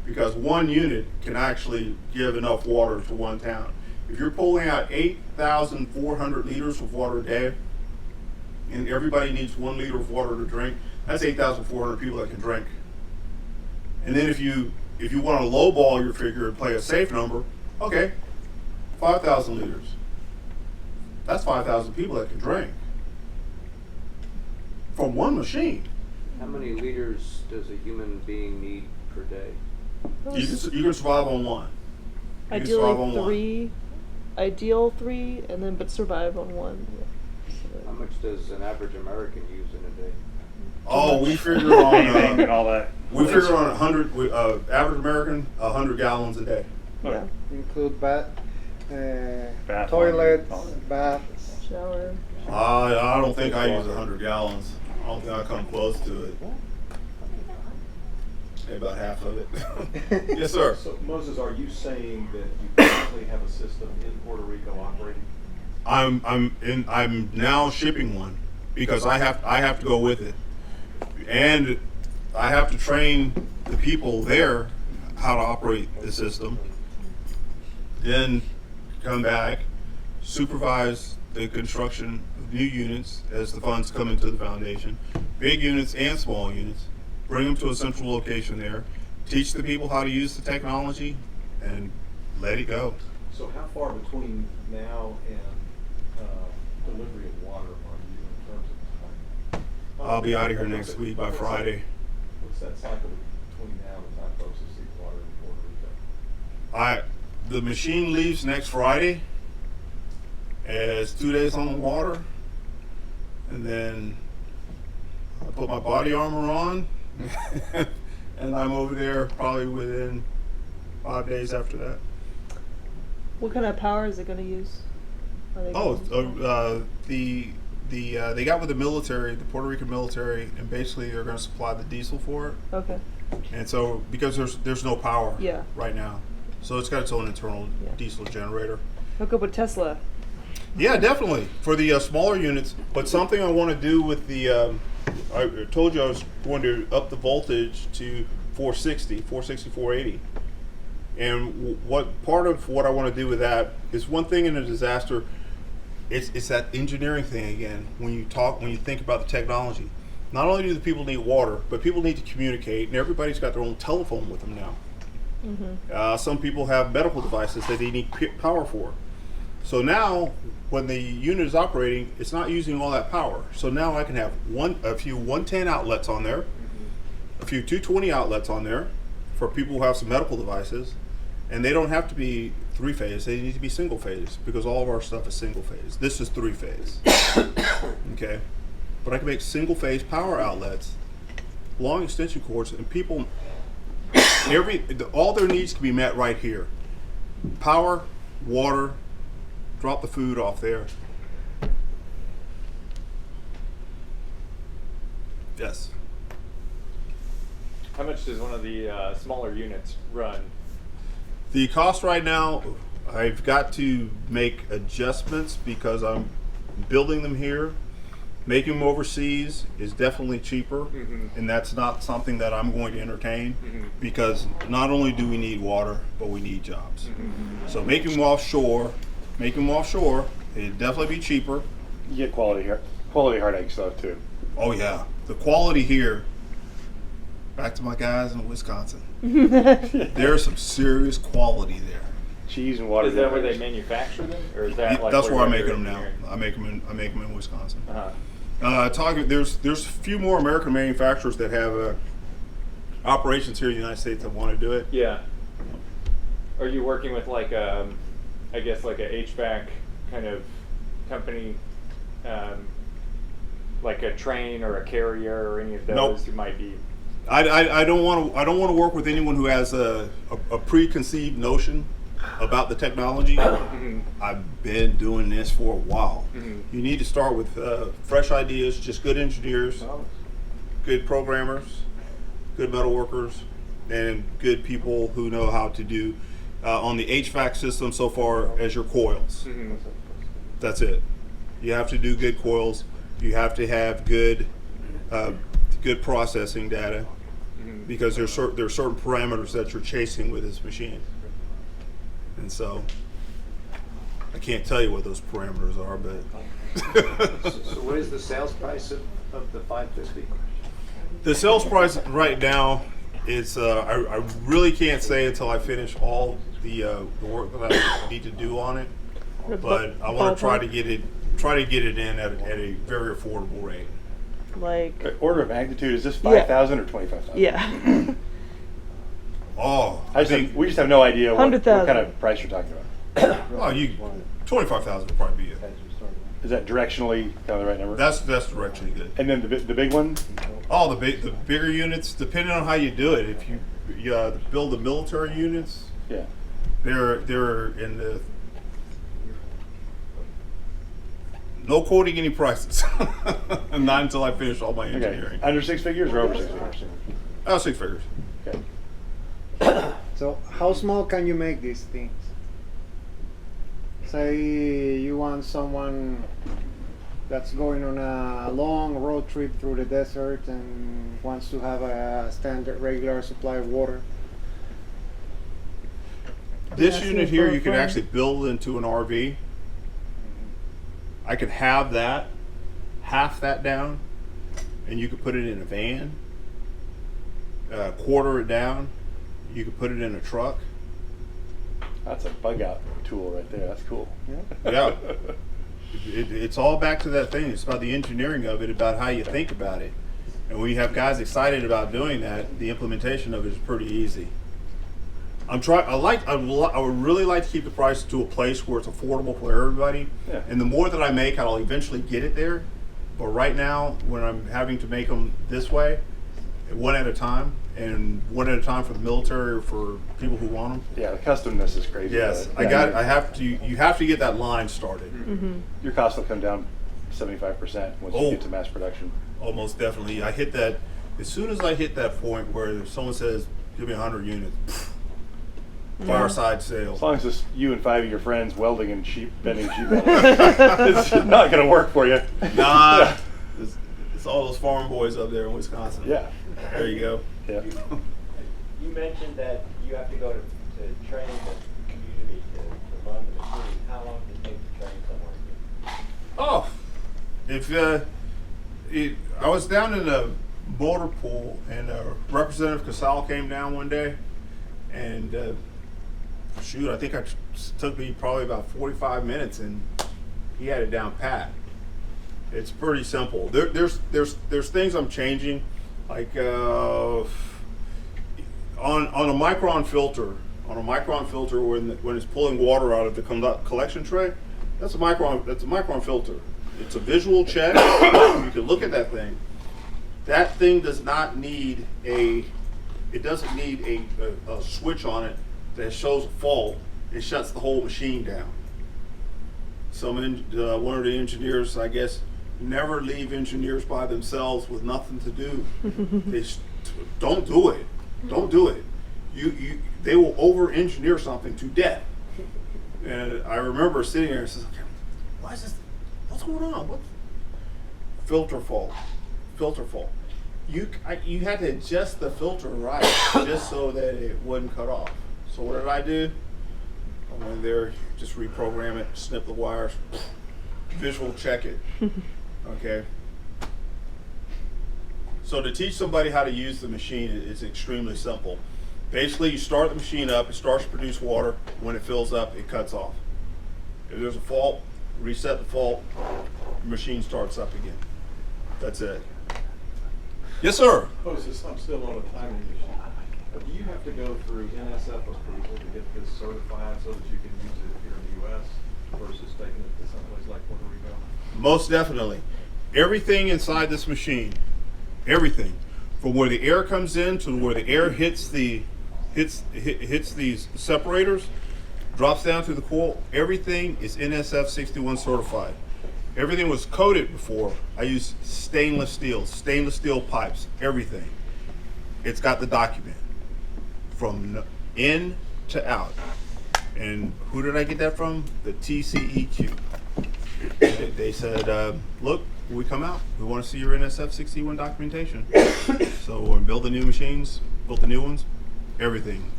Because one unit can actually give enough water to one town. If you're pulling out 8,400 liters of water a day, and everybody needs 1 liter of water to drink, that's 8,400 people that can drink. And then if you want to lowball your figure and play a safe number, okay, 5,000 liters. That's 5,000 people that can drink from one machine. How many liters does a human being need per day? You can survive on one. You can survive on Ideally 3. Ideal 3, and then but survive on 1. How much does an average American use in a day? Oh, we figure on Anything and all that. we figure on 100 average American 100 gallons a day. Yeah. Include Bath, toilets, all that. baths. Shower. I don't think I use 100 gallons. I don't think I come close to it. Maybe about half of it. Yes, sir. So Moses, are you saying that you currently have a system in Puerto Rico operating? I'm now shipping one because I have to go with it, and I have to train the people there how to operate the system. Then come back, supervise the construction of new units as the funds come into the foundation, big units and small units. Bring them to a central location there, teach the people how to use the technology, and let it go. So how far between now and delivery of water are you in terms of time? I'll be out of here next week by Friday. What's that cycle between now and the time folks receive water in Puerto Rico? The machine leaves next Friday. It's 2 days on the water, and then I put my body armor on, and I'm over there probably within 5 days after that. What kind of power is it going to use? Are they gonna use They got with the military, the Puerto Rican military, and basically they're going to supply the diesel for it. Okay. And so because there's no power Yeah. right now, so it's got its own internal Yeah. diesel generator. Hook up with Tesla. Yeah, definitely for the smaller units. But something I want to do with the, I told you I was going to up the voltage to 460, 480. And what part of what I want to do with that is one thing in a disaster. It's that engineering thing again. When you think about the technology, not only do the people need water, but people need to communicate, and everybody's got their own telephone with them now. Mm-hmm. Some people have medical devices that they need power for. So now, when the unit is operating, it's not using all that power. So now I can have a few 110 outlets on there, a few 220 outlets on there for people who have some medical devices, and they don't have to be 3-phase. They need to be single-phase because all of our stuff is single-phase. This is 3-phase. Okay, but I can make single-phase power outlets, long extension cords, and people. All their needs can be met right here. Power, water, drop the food off there. Yes. How much does one of the smaller units run? The cost right now, I've got to make adjustments because I'm building them here. Making them overseas is definitely cheaper, and that's not something that I'm going to entertain because not only do we need water, but we need jobs. So making them offshore, it'd definitely be cheaper. You get quality hard egg stuff too. Oh yeah, the quality here. Back to my guys in Wisconsin. There's some serious quality there. Cheese and water. Is that where they manufacture them, or is that like That's where I'm they're making them now. engineering? I make them in Wisconsin. Uh-huh. There's a few more American manufacturers that have operations here in the United States that want to do it. Yeah. Are you working with like I guess like a HVAC kind of company, like a Train or a Carrier or any of those Nope. who might be? I don't want to work with anyone who has a preconceived notion about the technology. I've been doing this for a while. You need to start with fresh ideas, just good engineers, good programmers, good metal workers, and good people who know how to do on the HVAC system so far as your coils. That's it. You have to do good coils. You have to have good processing data because there are certain parameters that you're chasing with this machine. And so I can't tell you what those parameters are, but So what is the sales price of the 550? the sales price right now is I really can't say until I finish all the work that I need to do on it. But I want to try to get it in at a very affordable rate. Like, Order of magnitude, is this 5,000 or 25,000? yeah. Oh, We just have no idea what 100,000. kind of price you're talking about. well, 25,000 would probably be it. Is that directionally kind of the right number? That's directionally good. And then the big one? Oh, the bigger units, depending on how you do it. If you build the military units, Yeah. they're in the. No quoting any prices. Not until I finish all my Okay. engineering. Under 6 figures or over 6 figures? 6 figures. Okay. So how small can you make these things? Say you want someone that's going on a long road trip through the desert and wants to have a standard regular supply of water. This That's unit it here for you can fun. actually build into an RV. I could have that, half that down, and you could put it in a van, quarter it down, you could put it in a truck. That's a bug out tool right there. That's cool. Yeah. It's all back to that thing. It's about the engineering of it, about how you think about it. And when you have guys excited about doing that, the implementation of it is pretty easy. I would really like to keep the price to a place where it's affordable for everybody. Yeah. And the more that I make, I'll eventually get it there. But right now, when I'm having to make them this way, one at a time, and one at a time for the military or for people who want them. Yeah, the customness is crazy. Yes, but, yeah, you have to get that line started. Your cost will come down 75% once you get to mass production. Almost definitely. I hit that, as soon as I hit that point where someone says, give me 100 units, fireside sale. As long as it's you and 5 of your friends welding and bending sheet metal, it's not going to work for you. Nah, it's all those farm boys up there in Wisconsin. Yeah. There you go. Yeah. You mentioned that you have to go to train the community to run the machine. How long does it take to train someone? Oh, I was down in a motor pool, and Representative Casal came down one day, and I think it took me probably about 45 minutes, and he had it down pat. It's pretty simple. There's things I'm changing, like on a micron filter. On a micron filter, when it's pulling water out of the collection tray, that's a micron filter. It's a visual check. You can look at that thing. That thing does not need a switch on it that shows a fault. It shuts the whole machine down. One of the engineers, I guess, never leave engineers by themselves with nothing to do. Don't do it. Don't do it. They will over-engineer something to death. And I remember sitting there and says, okay, why is this? What's going on? What? Filter fault. You had to adjust the filter right just so that it wouldn't cut off. So what did I do? I went there, just reprogram it, snip the wires, visual check it. Okay. So to teach somebody how to use the machine is extremely simple. Basically, you start the machine up, it starts to produce water. When it fills up, it cuts off. If there's a fault, reset the fault, the machine starts up again. That's it. Yes, sir. I'm still on a timing issue. Do you have to go through NSF approval to get this certified so that you can use it here in the U.S. versus taking it to someplace like Puerto Rico? Most definitely. Everything inside this machine, everything, from where the air comes in to where the air hits these separators, drops down to the coil, everything is NSF 61 certified. Everything was coated before. I used stainless steel pipes, everything. It's got the document from in to out. And who did I get that from? The TCEQ. They said, look, when we come out, we want to see your NSF 61 documentation. So when we build the new machines, built the new ones, everything,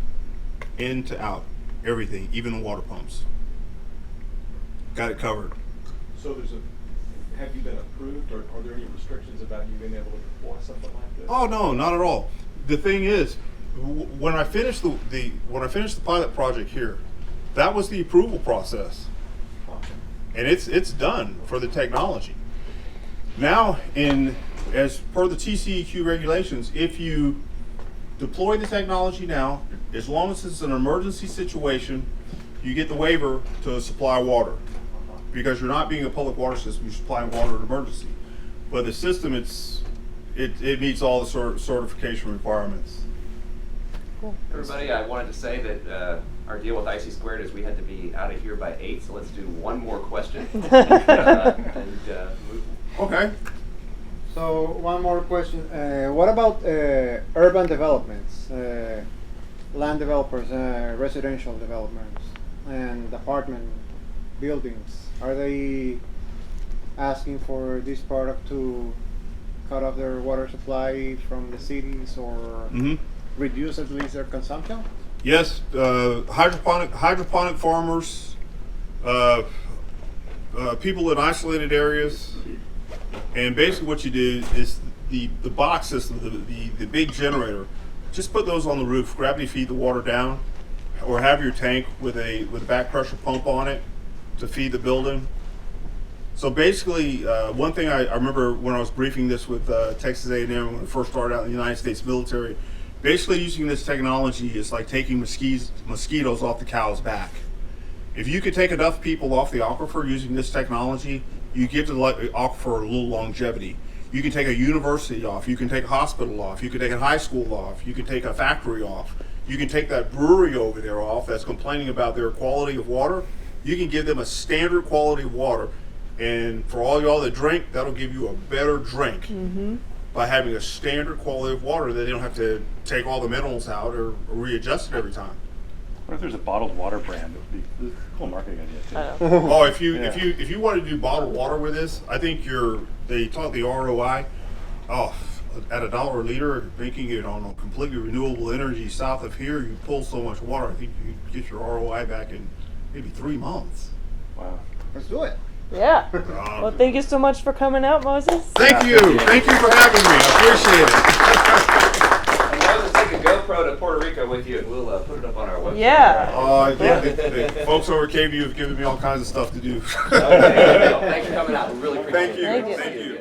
in to out, everything, even the water pumps. Got it covered. So have you been approved, or are there any restrictions about you being able to deploy something like this? Oh no, not at all. The thing is, when I finished the pilot project here, that was the approval process, and it's done for the technology. Now, as per the TCEQ regulations, if you deploy the technology now, as long as it's an emergency situation, you get the waiver to supply water. Because you're not being a public water system, you're supplying water in emergency. But the system, it meets all the certification requirements. Cool. Everybody, I wanted to say that our deal with IC Squared is we had to be out of here by 8, so let's do one more question and move. Okay. So one more question. What about urban developments, land developers, residential developments, and apartment buildings? Are they asking for this product to cut off their water supply from the cities, or reduce at least their consumption? Yes, hydroponic farmers, people in isolated areas, and basically what you do is the box system, the big generator. Just put those on the roof, gravity feed the water down, or have your tank with a back pressure pump on it to feed the building. So basically, one thing I remember when I was briefing this with Texas A&M when I first started out in the United States military, basically using this technology is like taking mosquitoes off the cow's back. If you could take enough people off the aquifer using this technology, you give the aquifer a little longevity. You can take a university off. You can take a hospital off. You can take a high school off. You can take a factory off. You can take that brewery over there off that's complaining about their quality of water. You can give them a standard quality of water. And for all y'all that drink, that'll give you a better drink by having a standard quality of water that they don't have to take all the minerals out or readjust it every time. What if there's a bottled water brand? That would be a cool marketing idea too. I know. Oh, if you want to do bottled water with this, I think they taught the ROI. Oh, at $1 a liter, making it on a completely renewable energy south of here, you pull so much water. I think you get your ROI back in maybe 3 months. Wow. Let's do it. Yeah. Well, thank you so much for coming out, Moses. Thank you. Thank you for having me. I appreciate it. And Moses, take a GoPro to Puerto Rico with you, and we'll put it up on our website. Yeah. The folks over at KVU have given me all kinds of stuff to do. Okay, thanks for coming out. We really appreciate it. Thank you. Thank you. Thank you.